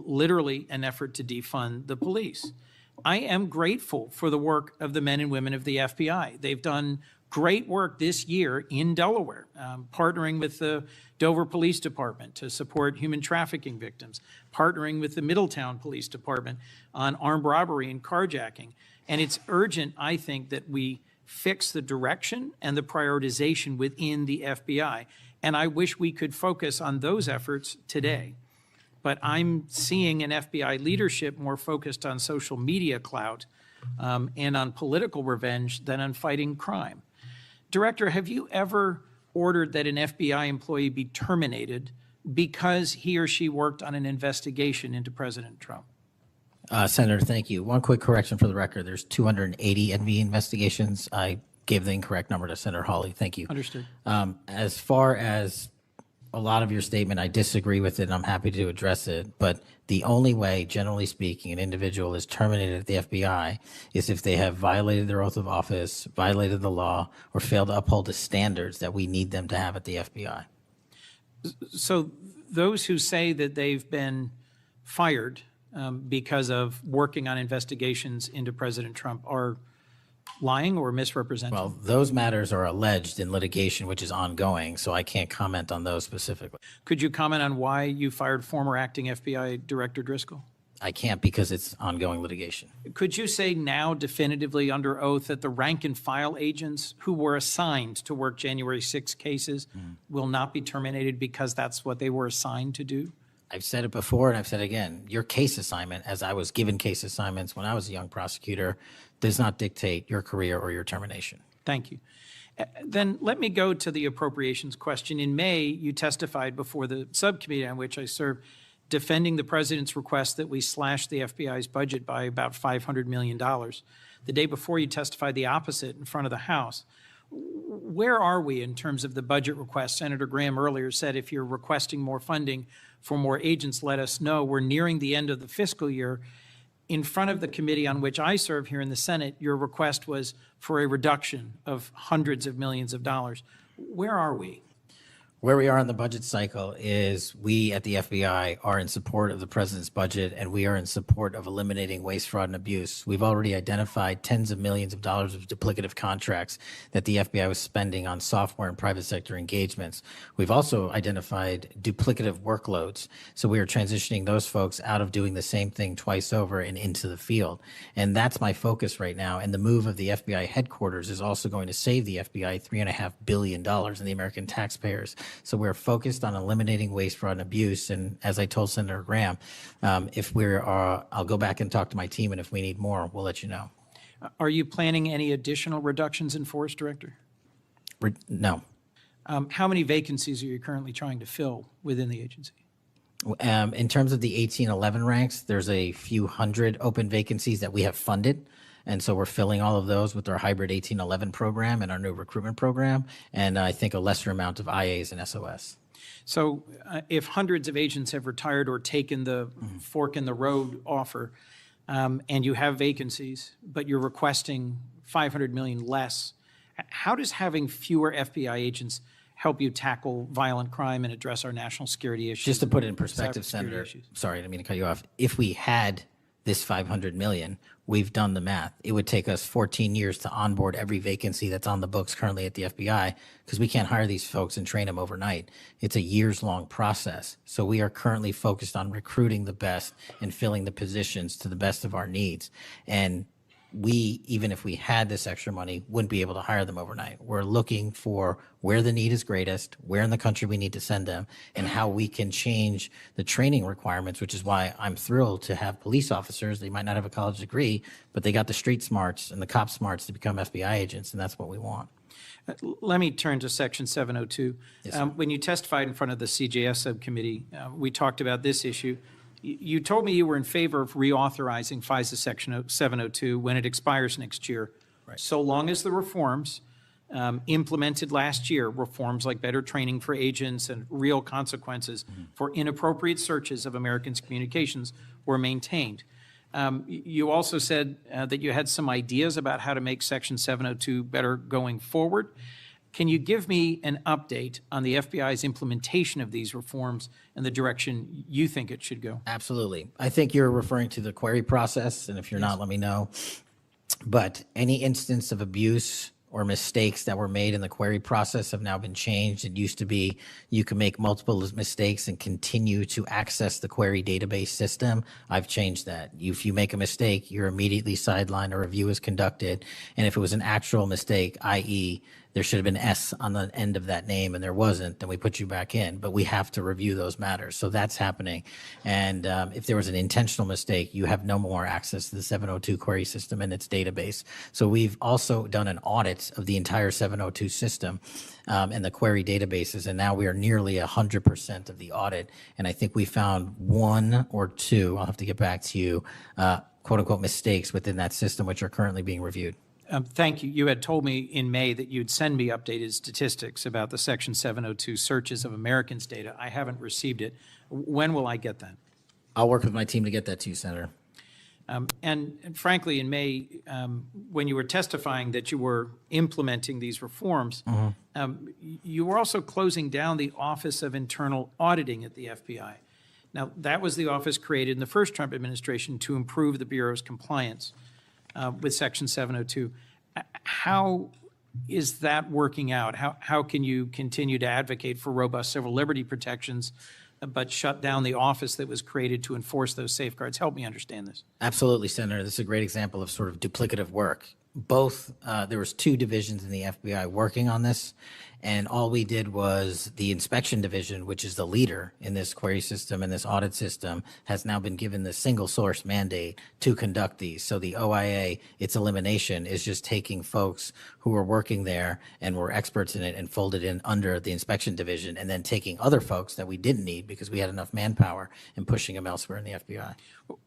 literally an effort to defund the police. I am grateful for the work of the men and women of the FBI. They've done great work this year in Delaware, partnering with the Dover Police Department to support human trafficking victims, partnering with the Middletown Police Department on armed robbery and carjacking. And it's urgent, I think, that we fix the direction and the prioritization within the FBI. And I wish we could focus on those efforts today. But I'm seeing an FBI leadership more focused on social media clout and on political revenge than on fighting crime. Director, have you ever ordered that an FBI employee be terminated because he or she worked on an investigation into President Trump? Senator, thank you. One quick correction for the record. There's 280 NV investigations. I gave the incorrect number to Senator Hawley. Thank you. Understood. As far as a lot of your statement, I disagree with it, and I'm happy to address it. But the only way, generally speaking, an individual is terminated at the FBI is if they have violated their oath of office, violated the law, or failed to uphold the standards that we need them to have at the FBI. So those who say that they've been fired because of working on investigations into President Trump are lying or misrepresenting? Well, those matters are alleged in litigation, which is ongoing, so I can't comment on those specifically. Could you comment on why you fired former acting FBI Director Driscoll? I can't because it's ongoing litigation. Could you say now definitively under oath that the rank and file agents who were assigned to work January 6 cases will not be terminated because that's what they were assigned to do? I've said it before and I've said it again. Your case assignment, as I was given case assignments when I was a young prosecutor, does not dictate your career or your termination. Thank you. Then let me go to the appropriations question. In May, you testified before the subcommittee on which I serve, defending the president's request that we slash the FBI's budget by about $500 million. The day before, you testified the opposite in front of the House. Where are we in terms of the budget request? Senator Graham earlier said if you're requesting more funding for more agents, let us know. We're nearing the end of the fiscal year. In front of the committee on which I serve here in the Senate, your request was for a reduction of hundreds of millions of dollars. Where are we? Where we are in the budget cycle is we at the FBI are in support of the president's budget, and we are in support of eliminating waste, fraud, and abuse. We've already identified tens of millions of dollars of duplicative contracts that the FBI was spending on software and private sector engagements. We've also identified duplicative workloads. So we are transitioning those folks out of doing the same thing twice over and into the field. And that's my focus right now. And the move of the FBI headquarters is also going to save the FBI $3.5 billion in the American taxpayers. So we're focused on eliminating waste, fraud, and abuse. And as I told Senator Graham, if I'll go back and talk to my team, and if we need more, we'll let you know. Are you planning any additional reductions in force, Director? No. How many vacancies are you currently trying to fill within the agency? In terms of the 1811 ranks, there's a few hundred open vacancies that we have funded. And so we're filling all of those with our hybrid 1811 program and our new recruitment program, and I think a lesser amount of IAs and SOS. So if hundreds of agents have retired or taken the fork in the road offer, and you have vacancies, but you're requesting $500 million less, how does having fewer FBI agents help you tackle violent crime and address our national security issues? Just to put it in perspective, cybersecurity Senator, issues? sorry, I didn't mean to cut you off. If we had this $500 million, we've done the math. It would take us 14 years to onboard every vacancy that's on the books currently at the FBI because we can't hire these folks and train them overnight. It's a years-long process. So we are currently focused on recruiting the best and filling the positions to the best of our needs. And we, even if we had this extra money, wouldn't be able to hire them overnight. We're looking for where the need is greatest, where in the country we need to send them, and how we can change the training requirements, which is why I'm thrilled to have police officers. They might not have a college degree, but they got the street smarts and the cop smarts to become FBI agents, and that's what we want. Let me turn to Section 702. Yes, sir. When you testified in front of the CJS subcommittee, we talked about this issue. You told me you were in favor of reauthorizing FISA Section 702 when it expires next year, Right. so long as the reforms implemented last year, reforms like better training for agents and real consequences for inappropriate searches of Americans' communications were maintained. You also said that you had some ideas about how to make Section 702 better going forward. Can you give me an update on the FBI's implementation of these reforms and the direction you think it should go? Absolutely. I think you're referring to the query process, and if you're not, let me know. But any instance of abuse or mistakes that were made in the query process have now been changed. It used to be you can make multiple mistakes and continue to access the query database system. I've changed that. If you make a mistake, you're immediately sidelined, a review is conducted. And if it was an actual mistake, i.e., there should have been S on the end of that name and there wasn't, then we put you back in. But we have to review those matters. So that's happening. And if there was an intentional mistake, you have no more access to the 702 query system and its database. So we've also done an audit of the entire 702 system and the query databases. And now we are nearly 100% of the audit. And I think we found one or two, I'll have to get back to you, quote unquote mistakes within that system, which are currently being reviewed. Thank you. You had told me in May that you'd send me updated statistics about the Section 702 searches of Americans' data. I haven't received it. When will I get that? I'll work with my team to get that to you, Senator. And frankly, in May, when you were testifying that you were implementing these reforms, you were also closing down the Office of Internal Auditing at the FBI. Now, that was the office created in the first Trump administration to improve the Bureau's compliance with Section 702. How is that working out? How can you continue to advocate for robust civil liberty protections, but shut down the office that was created to enforce those safeguards? Help me understand this. Absolutely, Senator. This is a great example of sort of duplicative work. Both, there was two divisions in the FBI working on this, and all we did was the inspection division, which is the leader in this query system and this audit system, has now been given the single source mandate to conduct these. So the OIA, its elimination is just taking folks who were working there and were experts in it and folded in under the inspection division, and then taking other folks that we didn't need because we had enough manpower and pushing them elsewhere in the FBI.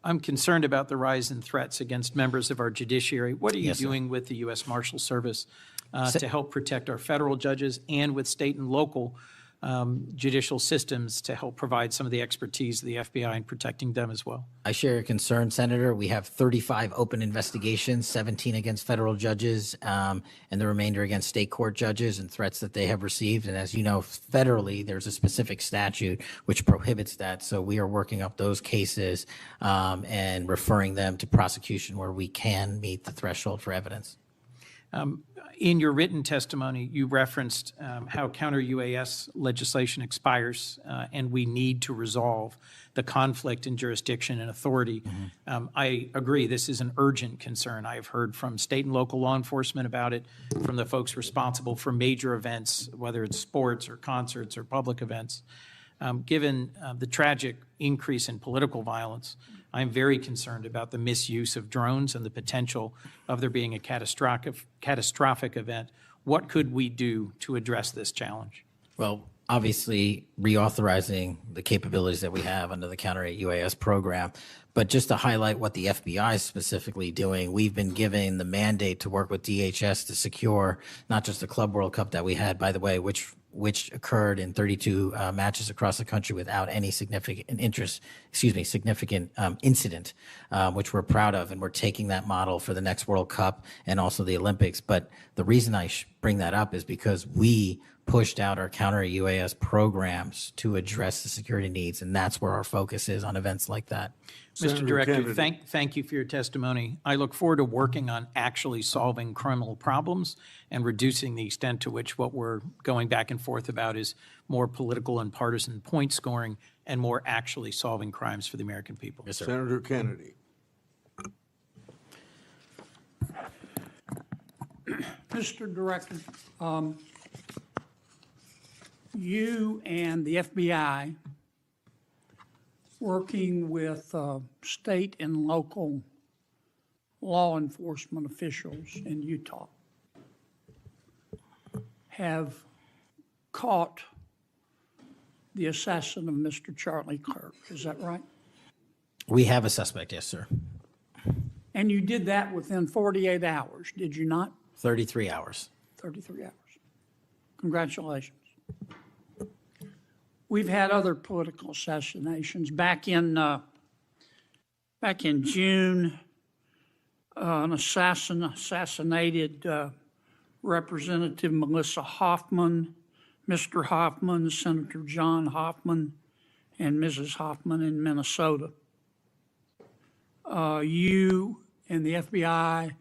I'm concerned about the rise in threats against members of our judiciary. What are you Yes, sir. doing with the U.S. Marshal Service to help protect our federal judges and with state and local judicial systems to help provide some of the expertise of the FBI in protecting them as well? I share your concern, Senator. We have 35 open investigations, 17 against federal judges, and the remainder against state court judges and threats that they have received. And as you know, federally, there's a specific statute which prohibits that. So we are working up those cases and referring them to prosecution where we can meet the threshold for evidence. In your written testimony, you referenced how counter-UAS legislation expires and we need to resolve the conflict in jurisdiction and authority. I agree, this is an urgent concern. I have heard from state and local law enforcement about it, from the folks responsible for major events, whether it's sports or concerts or public events. Given the tragic increase in political violence, I'm very concerned about the misuse of drones and the potential of there being a catastrophic event. What could we do to address this challenge? Well, obviously, reauthorizing the capabilities that we have under the counter-UAS program. But just to highlight what the FBI is specifically doing, we've been given the mandate to work with DHS to secure not just the Club World Cup that we had, by the way, which occurred in 32 matches across the country without any significant incident, which we're proud of, and we're taking that model for the next World Cup and also the Olympics. But the reason I bring that up is because we pushed out our counter-UAS programs to address the security needs, and that's where our focus is on events like that. Mr. Director, thank you for your testimony. I look forward to working on actually solving criminal problems and reducing the extent to which what we're going back and forth about is more political and partisan point scoring and more actually solving crimes for the American people. Yes, sir. Senator Kennedy. Mr. Director, you and the FBI, working with state and local law enforcement officials in Utah, have caught the assassin of Mr. Charlie Kirk. Is that right? We have a suspect, yes, sir. And you did that within 48 hours, did you not? 33 hours. 33 hours. Congratulations. We've had other political assassinations. Back in June, an assassin assassinated Representative Melissa Hoffman, Mr. Hoffman, Senator John Hoffman, and Mrs. Hoffman in Minnesota. You and the FBI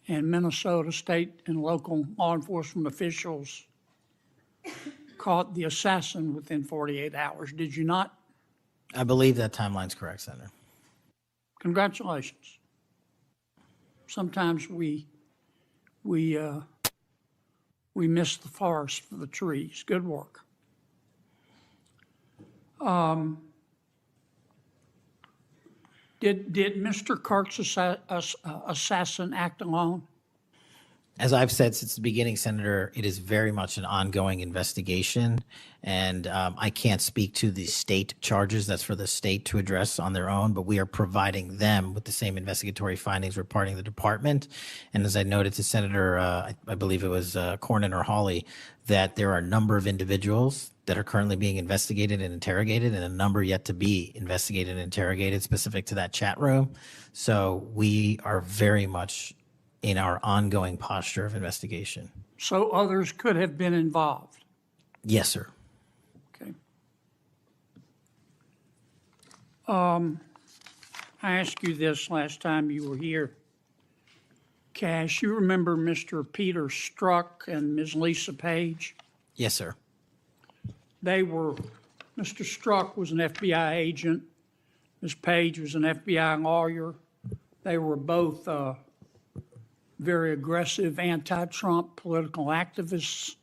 and Minnesota state and local law enforcement officials caught the assassin within 48 hours, did you not? I believe that timeline's correct, Senator. Congratulations. Sometimes we miss the forest for the trees. Good work. Did Mr. Kirk's assassin act alone? As I've said since the beginning, Senator, it is very much an ongoing investigation, and I can't speak to the state charges. That's for the state to address on their own, but we are providing them with the same investigatory findings reporting the department. And as I noted to Senator, I believe it was Cornyn or Hawley, that there are a number of individuals that are currently being investigated and interrogated, and a number yet to be investigated and interrogated specific to that chat room. So we are very much in our ongoing posture of investigation. So others could have been involved? Yes, sir. Okay. I asked you this last time you were here. Kash, you remember Mr. Peter Strzok and Ms. Lisa Page? Yes, sir. Mr. Strzok was an FBI agent. Ms. Page was an FBI lawyer. They were both very aggressive anti-Trump political activists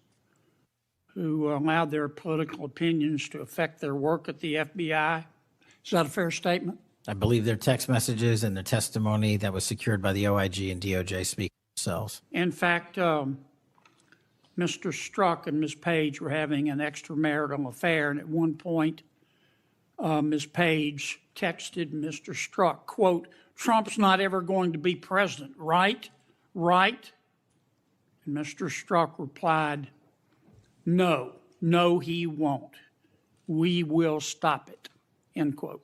who allowed their political opinions to affect their work at the FBI. Is that a fair statement? I believe their text messages and their testimony that was secured by the OIG and DOJ speak for themselves. In fact, Mr. Strzok and Ms. Page were having an extramarital affair, and at one point, Ms. Page texted Mr. Strzok, quote, "Trump's not ever going to be president, right? Right?" And Mr. Strzok replied, "No, he won't. We will stop it," end quote.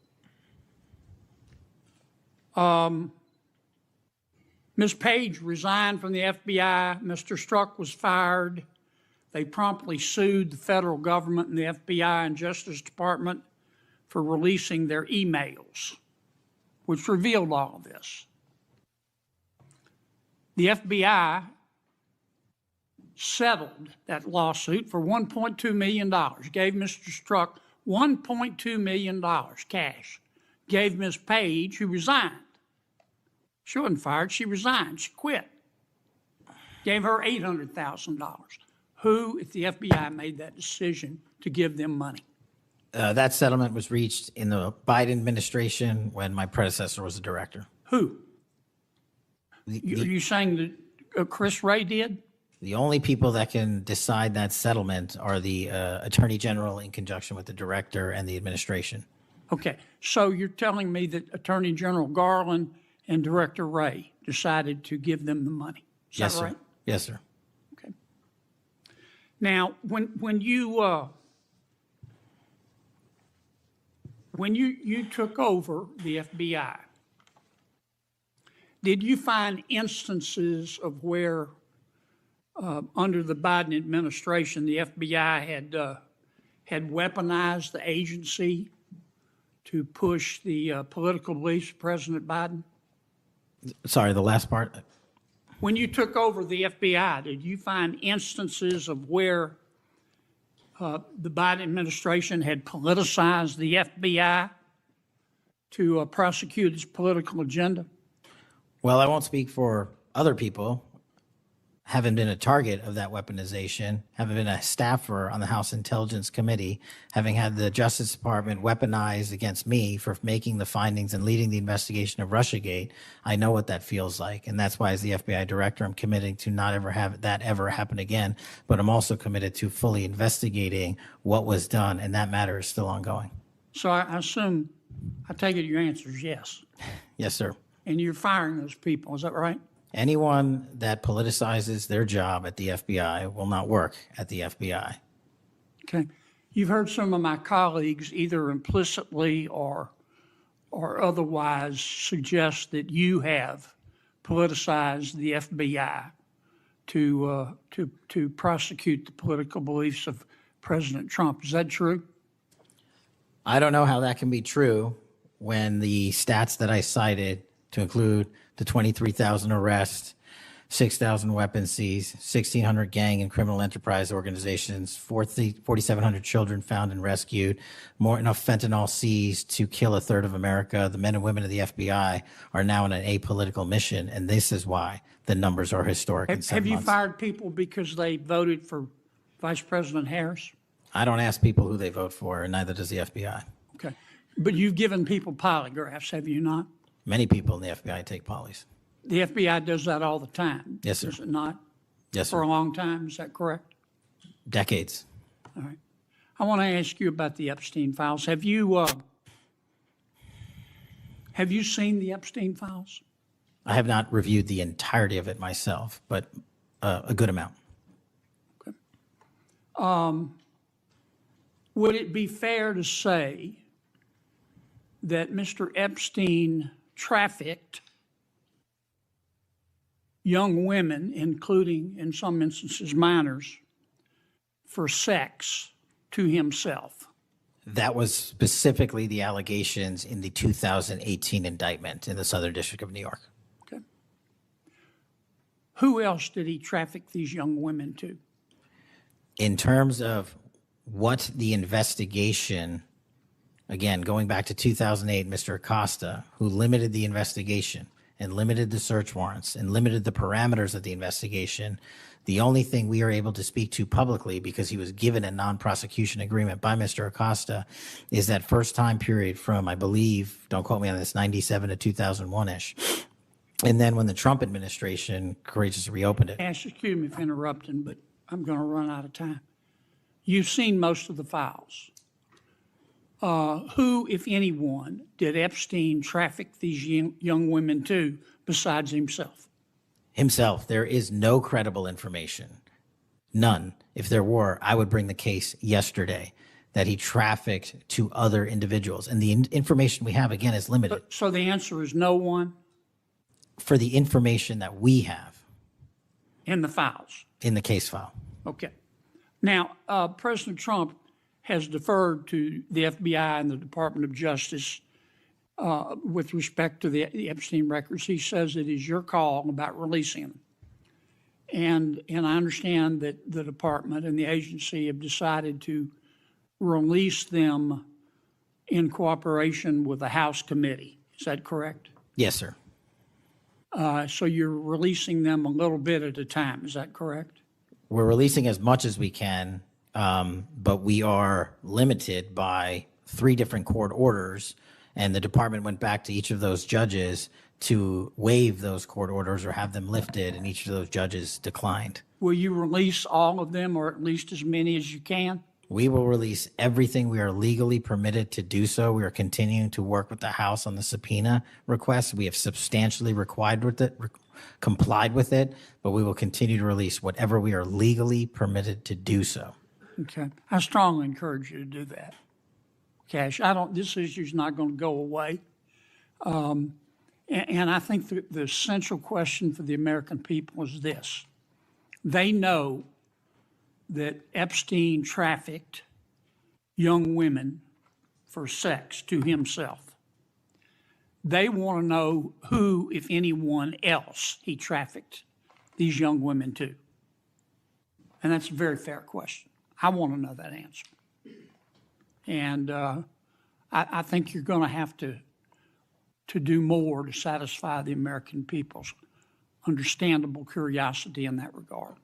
Ms. Page resigned from the FBI. Mr. Strzok was fired. They promptly sued the federal government and the FBI and Justice Department for releasing their emails, which revealed all of this. The FBI settled that lawsuit for $1.2 million, gave Mr. Strzok $1.2 million cash, gave Ms. Page, who resigned. She wasn't fired, she resigned, she quit. Gave her $800,000. Who, if the FBI made that decision to give them money? That settlement was reached in the Biden administration when my predecessor was a director. Who? Are you saying that Chris Wray did? The only people that can decide that settlement are the Attorney General in conjunction with the director and the administration. Okay, so you're telling me that Attorney General Garland and Director Wray decided to give them the money? Is Yes, that sir. right? Yes, sir. Okay. Now, when you took over the FBI, did you find instances of where, under the Biden administration, the FBI had weaponized the agency to push the political beliefs of President Biden? Sorry, the last part. When you took over the FBI, did you find instances of where the Biden administration had politicized the FBI to prosecute its political agenda? Well, I won't speak for other people. Having been a target of that weaponization, having been a staffer on the House Intelligence Committee, having had the Justice Department weaponized against me for making the findings and leading the investigation of Russiagate, I know what that feels like. And that's why, as the FBI director, I'm committed to not ever have that ever happen again. But I'm also committed to fully investigating what was done, and that matter is still ongoing. So I assume, I take it your answer is yes. Yes, sir. And you're firing those people, is that right? Anyone that politicizes their job at the FBI will not work at the FBI. Okay. You've heard some of my colleagues either implicitly or otherwise suggest that you have politicized the FBI to prosecute the political beliefs of President Trump. Is that true? I don't know how that can be true when the stats that I cited, to include the 23,000 arrests, 6,000 weapons seized, 1,600 gang and criminal enterprise organizations, 4,700 children found and rescued, more enough fentanyl seized to kill a third of America. The men and women of the FBI are now on an apolitical mission, and this is why the numbers are historic in 7 Have you months. fired people because they voted for Vice President Harris? I don't ask people who they vote for, and neither does the FBI. Okay. But you've given people polygraphs, have you not? Many people in the FBI take polys. The FBI does that all the time. Yes, sir. Does it not? Yes, For sir. a long time, is that correct? Decades. All right. I want to ask you about the Epstein files. Have you seen the Epstein files? I have not reviewed the entirety of it myself, but a good amount. Would it be fair to say that Mr. Epstein trafficked young women, including, in some instances, minors, for sex to himself? That was specifically the allegations in the 2018 indictment in the Southern District of New York. Okay. Who else did he traffic these young women to? In terms of what the investigation, again, going back to 2008, Mr. Acosta, who limited the investigation and limited the search warrants and limited the parameters of the investigation, the only thing we are able to speak to publicly, because he was given a non-prosecution agreement by Mr. Acosta, is that first time period from, I believe, don't quote me on this, 97 to 2001-ish. And then when the Trump administration courageously reopened it. Excuse me for interrupting, but I'm going to run out of time. You've seen most of the files. Who, if anyone, did Epstein traffic these young women to besides himself? Himself. There is no credible information. None. If there were, I would bring the case yesterday that he trafficked to other individuals. And the information we have, again, is limited. So the answer is no one For the information that we have in the files? in the case file. Okay. Now, President Trump has deferred to the FBI and the Department of Justice with respect to the Epstein records. He says it is your call about releasing them. And I understand that the department and the agency have decided to release them in cooperation with the House committee. Is that correct? Yes, sir. So you're releasing them a little bit at a time. Is that correct? We're releasing as much as we can, but we are limited by 3 different court orders, and the department went back to each of those judges to waive those court orders or have them lifted, and each of those judges declined. Will you release all of them, or at least as many as you can? We will release everything we are legally permitted to do so. We are continuing to work with the House on the subpoena request. We have substantially complied with it, but we will continue to release whatever we are legally permitted to do so. Okay. I strongly encourage you to do that. Kash, this issue's not going to go away. And I think the central question for the American people is this. They know that Epstein trafficked young women for sex to himself. They want to know who, if anyone else, he trafficked these young women to. And that's a very fair question. I want to know that answer. And I think you're going to have to do more to satisfy the American people's understandable curiosity in that regard.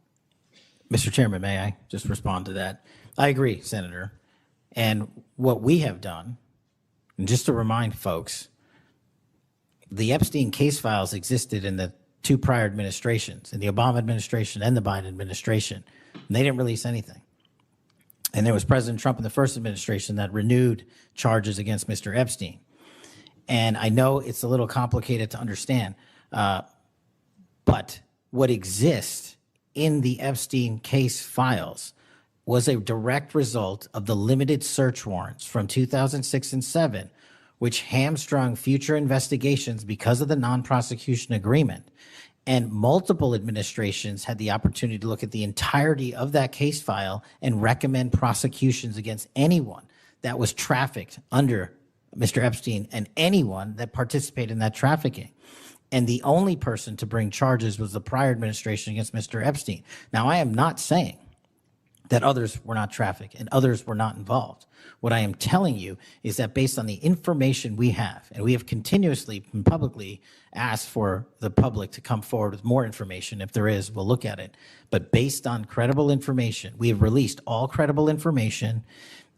Mr. Chairman, may I just respond to that? I agree, Senator. And what we have done, and just to remind folks, the Epstein case files existed in the 2 prior administrations, in the Obama administration and the Biden administration, and they didn't release anything. And there was President Trump in the first administration that renewed charges against Mr. Epstein. And I know it's a little complicated to understand, but what exists in the Epstein case files was a direct result of the limited search warrants from 2006 and 7, which hamstrung future investigations because of the non-prosecution agreement. And multiple administrations had the opportunity to look at the entirety of that case file and recommend prosecutions against anyone that was trafficked under Mr. Epstein and anyone that participated in that trafficking. And the only person to bring charges was the prior administration against Mr. Epstein. Now, I am not saying that others were not trafficked and others were not involved. What I am telling you is that based on the information we have, and we have continuously and publicly asked for the public to come forward with more information. If there is, we'll look at it. But based on credible information, we have released all credible information,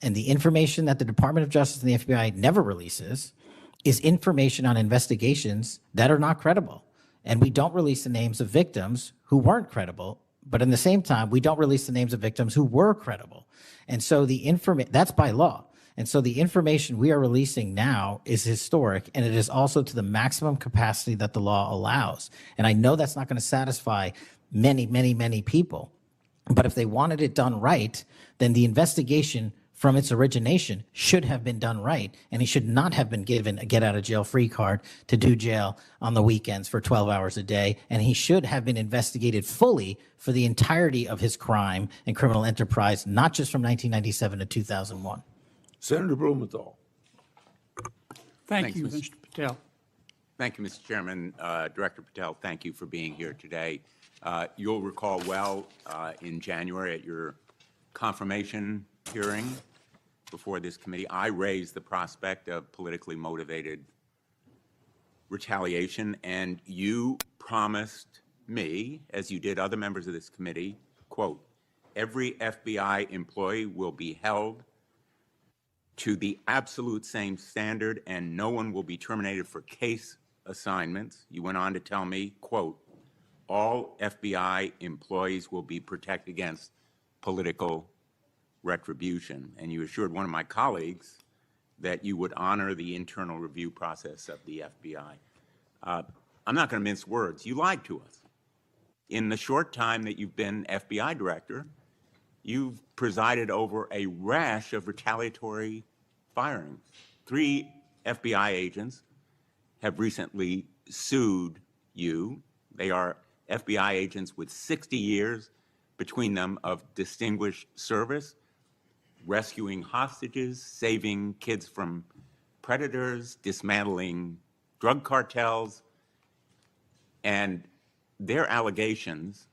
and the information that the Department of Justice and the FBI never releases is information on investigations that are not credible. And we don't release the names of victims who weren't credible, but in the same time, we don't release the names of victims who were credible. And so that's by law. And so the information we are releasing now is historic, and it is also to the maximum capacity that the law allows. And I know that's not going to satisfy many, many, many people. But if they wanted it done right, then the investigation from its origination should have been done right, and he should not have been given a get-out-of-jail-free card to do jail on the weekends for 12 hours a day, and he should have been investigated fully for the entirety of his crime and criminal enterprise, not just from 1997 to 2001. Senator Blumenthal. Thank you, Mr. Patel. Thank you, Mr. Chairman. Director Patel, thank you for being here today. You'll recall well in January at your confirmation hearing before this committee, I raised the prospect of politically motivated retaliation, and you promised me, as you did other members of this committee, quote, every FBI employee will be held to the absolute same standard and no one will be terminated for case assignments. You went on to tell me, quote, all FBI employees will be protected against political retribution. And you assured one of my colleagues that you would honor the internal review process of the FBI. I'm not going to mince words. You lied to us. In the short time that you've been FBI director, you've presided over a rash of retaliatory firings. 3 FBI agents have recently sued you. They are FBI agents with 60 years between them of distinguished service, rescuing hostages, saving kids from predators, dismantling drug cartels, and their allegations,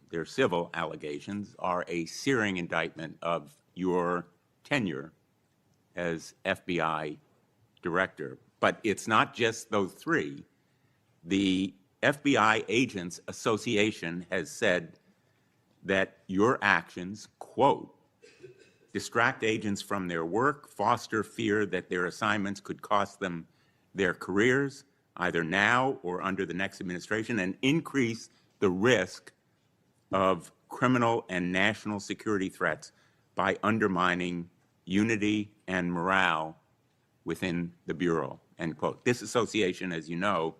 their civil allegations, are a searing indictment of your tenure as FBI director. But it's not just those 3. The FBI Agents Association has said that your actions, quote, distract agents from their work, foster fear that their assignments could cost them their careers, either now or under the next administration, and increase the risk of criminal and national security threats by undermining unity and morale within the Bureau, end quote. This association, as you know,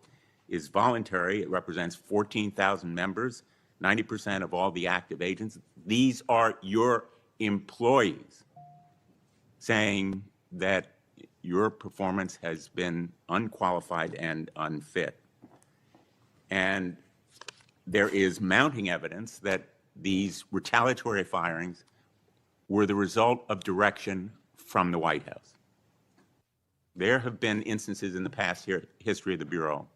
is voluntary. It represents 14,000 members, 90% of all the active agents. These are your employees saying that your performance has been unqualified and unfit. And there is mounting evidence that these retaliatory firings were the result of direction from the White House. There have been instances in the past history of the Bureau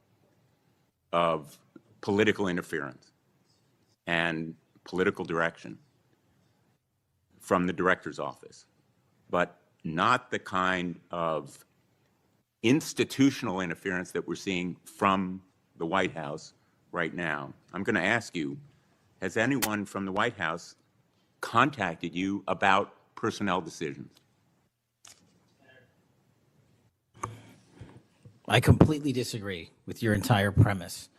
of political interference and political direction from the director's office, but not the kind of institutional interference that we're seeing from the White House right now. I'm going to ask you, has anyone from the White House contacted you about personnel decisions? I completely disagree with your entire premise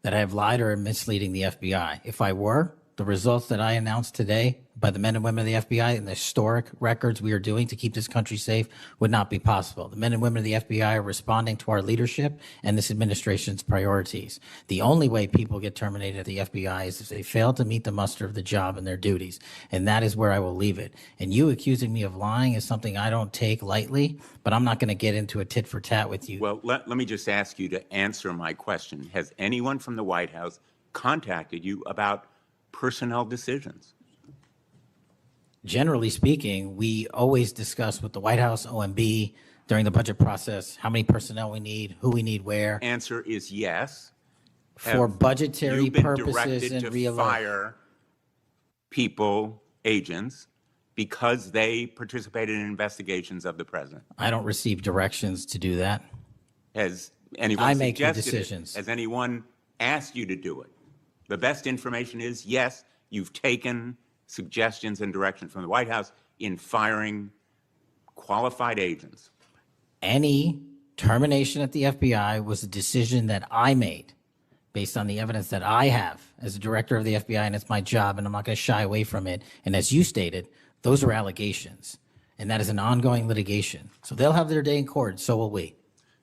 that I have lied or am misleading the FBI. If I were, the results that I announced today by the men and women of the FBI and the historic records we are doing to keep this country safe would not be possible. The men and women of the FBI are responding to our leadership and this administration's priorities. The only way people get terminated at the FBI is if they fail to meet the muster of the job and their duties. And that is where I will leave it. And you accusing me of lying is something I don't take lightly, but I'm not going to get into a tit for tat with you. Well, let me just ask you to answer my question. Has anyone from the White House contacted you about personnel decisions? Generally speaking, we always discuss with the White House, OMB, during the budget process, how many personnel we need, who we need where. Answer is yes. For budgetary purposes and You've been directed to real fire people, agents, because they participated in investigations of the president. I don't receive directions to do that. Has anyone I make the suggested it? decisions. Has anyone asked you to do it? The best information is, yes, you've taken suggestions and direction from the White House in firing qualified agents. Any termination at the FBI was a decision that I made based on the evidence that I have as a director of the FBI, and it's my job, and I'm not going to shy away from it. And as you stated, those are allegations, and that is an ongoing litigation. So they'll have their day in court, so will we.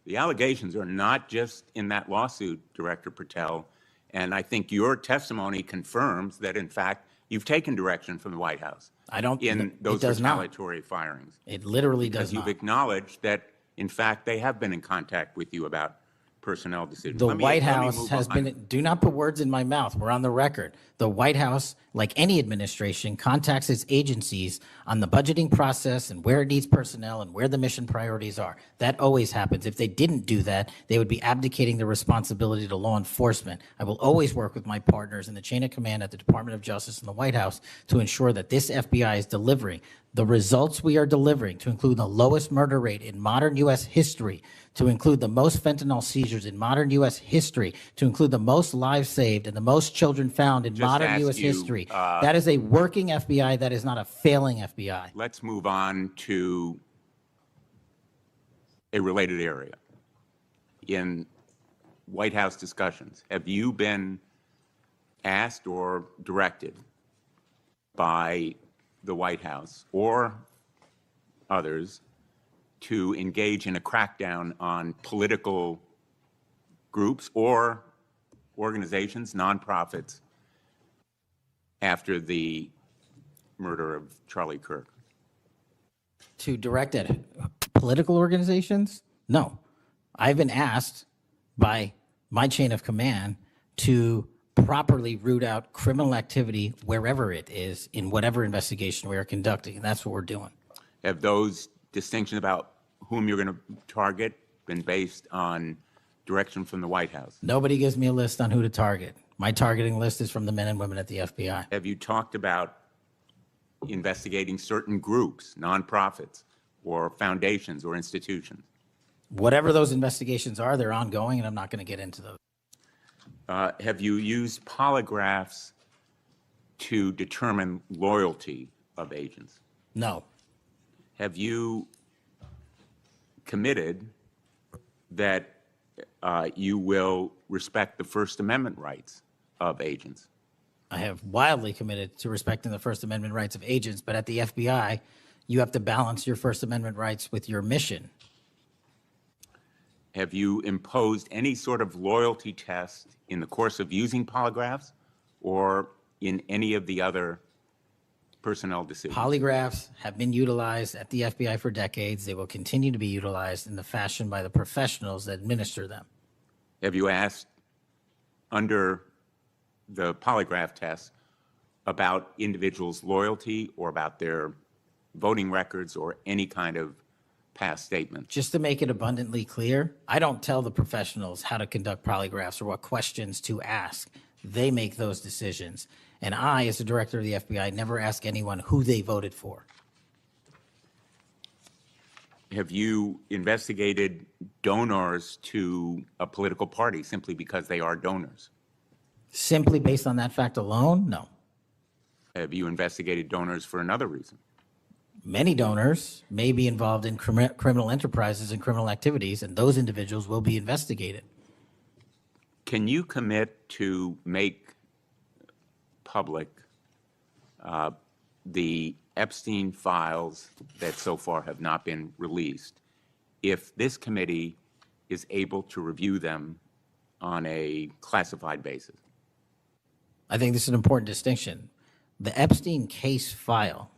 The allegations are not just in that lawsuit, Director Patel, and I think your testimony confirms that, in fact, you've taken direction from the White House in those retaliatory firings. It literally does Because not. you've acknowledged that, in fact, they have been in contact with you about personnel decisions. The Let me White move House has on. been, do not put words in my mouth. We're on the record. The White House, like any administration, contacts its agencies on the budgeting process and where it needs personnel and where the mission priorities are. That always happens. If they didn't do that, they would be abdicating their responsibility to law enforcement. I will always work with my partners in the chain of command at the Department of Justice and the White House to ensure that this FBI is delivering the results we are delivering, to include the lowest murder rate in modern U.S. history, to include the most fentanyl seizures in modern U.S. history, to include the most lives saved and the most children found in modern U.S. history. That is a working FBI. That is not a failing FBI. Let's move on to a related area. In White House discussions, have you been asked or directed by the White House or others to engage in a crackdown on political groups or organizations, nonprofits, after the murder of Charlie Kirk? To direct at political organizations? No. I've been asked by my chain of command to properly root out criminal activity wherever it is in whatever investigation we are conducting, and that's what we're doing. Have those distinctions about whom you're going to target been based on direction from the White House? Nobody gives me a list on who to target. My targeting list is from the men and women at the FBI. Have you talked about investigating certain groups, nonprofits, or foundations or institutions? Whatever those investigations are, they're ongoing, and I'm not going to get into those. Have you used polygraphs to determine loyalty of agents? No. Have you committed that you will respect the First Amendment rights of agents? I have wildly committed to respecting the First Amendment rights of agents, but at the FBI, you have to balance your First Amendment rights with your mission. Have you imposed any sort of loyalty test in the course of using polygraphs or in any of the other personnel decisions? Polygraphs have been utilized at the FBI for decades. They will continue to be utilized in the fashion by the professionals that administer them. Have you asked under the polygraph test about individuals' loyalty or about their voting records or any kind of past statement? Just to make it abundantly clear, I don't tell the professionals how to conduct polygraphs or what questions to ask. They make those decisions. And I, as the director of the FBI, never ask anyone who they voted for. Have you investigated donors to a political party simply because they are donors? Simply based on that fact alone, no. Have you investigated donors for another reason? Many donors may be involved in criminal enterprises and criminal activities, and those individuals will be investigated. Can you commit to make public the Epstein files that so far have not been released, if this committee is able to review them on a classified basis? I think this is an important distinction. The Epstein case file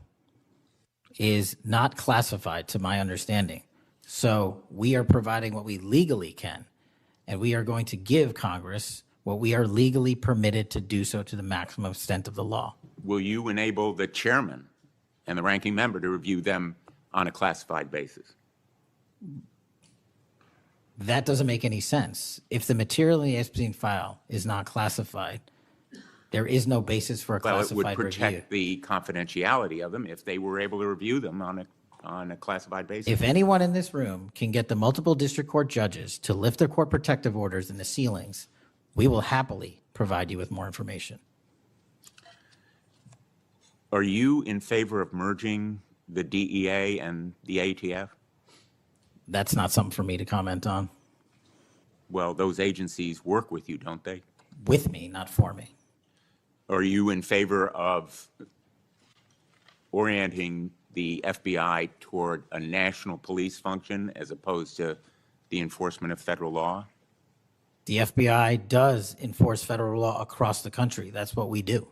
is not classified, to my understanding. So we are providing what we legally can, and we are going to give Congress what we are legally permitted to do so to the maximum extent of the law. Will you enable the chairman and the ranking member to review them on a classified basis? That doesn't make any sense. If the material in the Epstein file is not classified, there is no basis for a Well, it classified would review. protect the confidentiality of them if they were able to review them on a classified basis. If anyone in this room can get the multiple district court judges to lift their court protective orders in the ceilings, we will happily provide you with more information. Are you in favor of merging the DEA and the ATF? That's not something for me to comment on. Well, those agencies work with you, don't they? With me, not for me. Are you in favor of orienting the FBI toward a national police function as opposed to the enforcement of federal law? The FBI does enforce federal law across the country. That's what we do.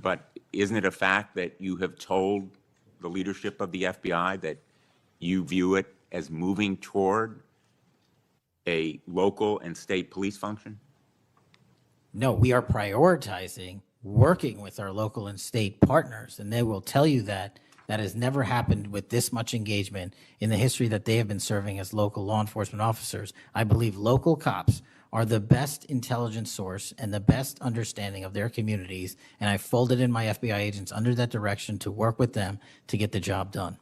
But isn't it a fact that you have told the leadership of the FBI that you view it as moving toward a local and state police function? No, we are prioritizing working with our local and state partners, and they will tell you that that has never happened with this much engagement in the history that they have been serving as local law enforcement officers. I believe local cops are the best intelligence source and the best understanding of their communities, and I folded in my FBI agents under that direction to work with them to get the job done.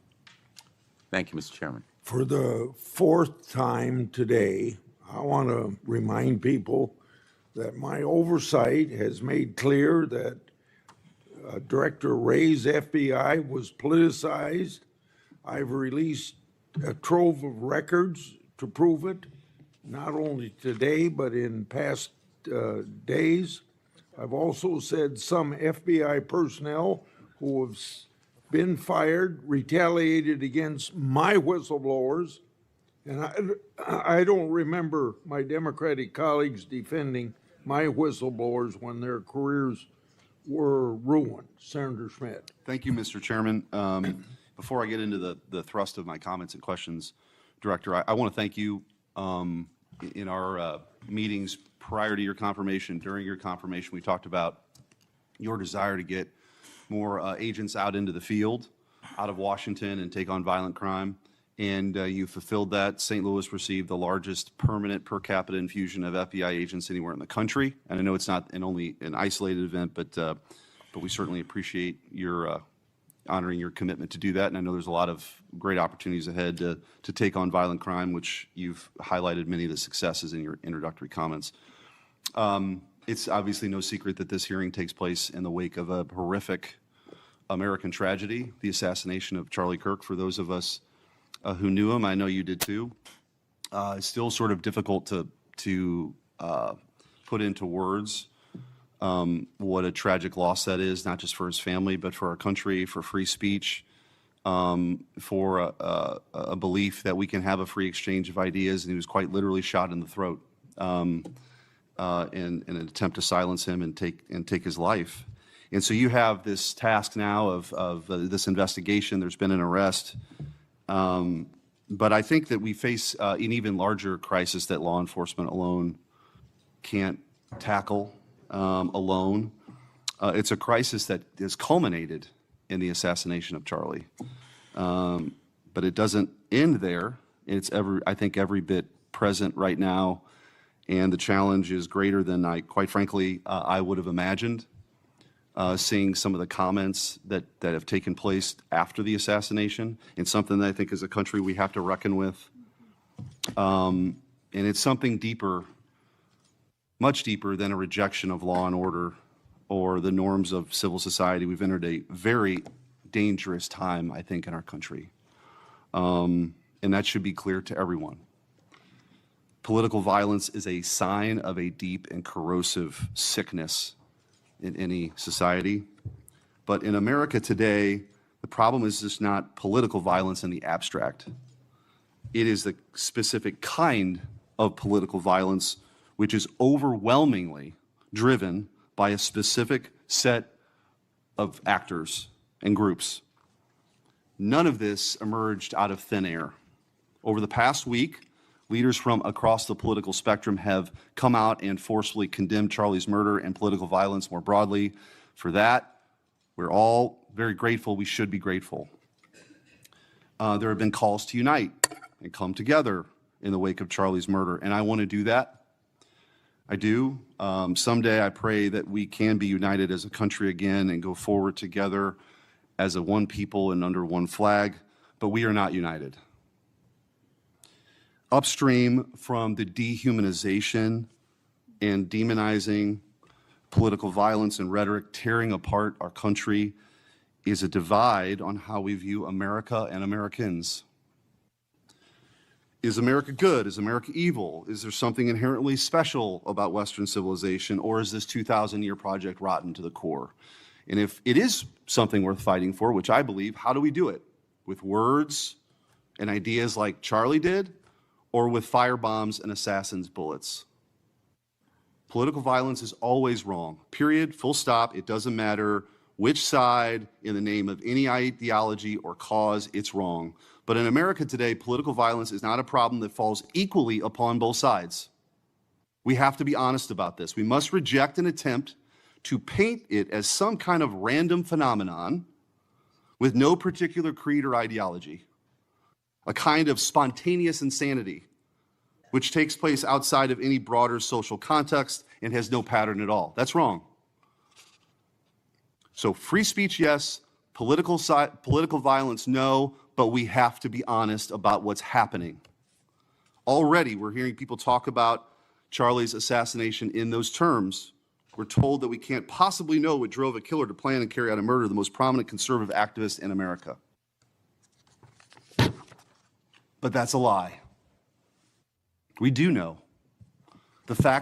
Thank you, Mr. Chairman. For the fourth time today, I want to remind people that my oversight has made clear that Director Wray's FBI was politicized. I've released a trove of records to prove it, not only today, but in past days. I've also said some FBI personnel who have been fired, retaliated against my whistleblowers, and I don't remember my Democratic colleagues defending my whistleblowers when their careers were ruined. Senator Schmidt. Thank you, Mr. Chairman. Before I get into the thrust of my comments and questions, Director, I want to thank you. In our meetings prior to your confirmation, during your confirmation, we talked about your desire to get more agents out into the field, out of Washington, and take on violent crime. And you fulfilled that. St. Louis received the largest permanent per capita infusion of FBI agents anywhere in the country. And I know it's not only an isolated event, but we certainly appreciate your honoring your commitment to do that. And I know there's a lot of great opportunities ahead to take on violent crime, which you've highlighted many of the successes in your introductory comments. It's obviously no secret that this hearing takes place in the wake of a horrific American tragedy, the assassination of Charlie Kirk. For those of us who knew him, I know you did too. It's still sort of difficult to put into words what a tragic loss that is, not just for his family, but for our country, for free speech, for a belief that we can have a free exchange of ideas. And he was quite literally shot in the throat in an attempt to silence him and take his life. And so you have this task now of this investigation. There's been an arrest. But I think that we face an even larger crisis that law enforcement alone can't tackle alone. It's a crisis that is culminated in the assassination of Charlie. But it doesn't end there. It's I think every bit present right now, and the challenge is greater than quite frankly, I would have imagined. Seeing some of the comments that have taken place after the assassination, and something that I think as a country we have to reckon with. And it's something deeper, much deeper than a rejection of law and order or the norms of civil society. We've entered a very dangerous time, I think, in our country. And that should be clear to everyone. Political violence is a sign of a deep and corrosive sickness in any society. But in America today, the problem is just not political violence in the abstract. It is the specific kind of political violence which is overwhelmingly driven by a specific set of actors and groups. None of this emerged out of thin air. Over the past week, leaders from across the political spectrum have come out and forcefully condemned Charlie's murder and political violence more broadly. For that, we're all very grateful. We should be grateful. There have been calls to unite and come together in the wake of Charlie's murder, and I want to do that. I do. Someday I pray that we can be united as a country again and go forward together as a one people and under one flag, but we are not united. Upstream from the dehumanization and demonizing political violence and rhetoric tearing apart our country is a divide on how we view America and Americans. Is America good? Is America evil? Is there something inherently special about Western civilization, or is this 2,000-year project rotten to the core? And if it is something worth fighting for, which I believe, how do we do it? With words and ideas like Charlie did, or with firebombs and assassins' bullets? Political violence is always wrong, period, full stop. It doesn't matter which side, in the name of any ideology or cause, it's wrong. But in America today, political violence is not a problem that falls equally upon both sides. We have to be honest about this. We must reject an attempt to paint it as some kind of random phenomenon with no particular creed or ideology, a kind of spontaneous insanity, which takes place outside of any broader social context and has no pattern at all. That's wrong. So free speech, yes. Political violence, no. But we have to be honest about what's happening. Already, we're hearing people talk about Charlie's assassination in those terms. We're told that we can't possibly know what drove a killer to plan and carry out a murder of the most prominent conservative activist in America. But that's a lie. We do know. The fact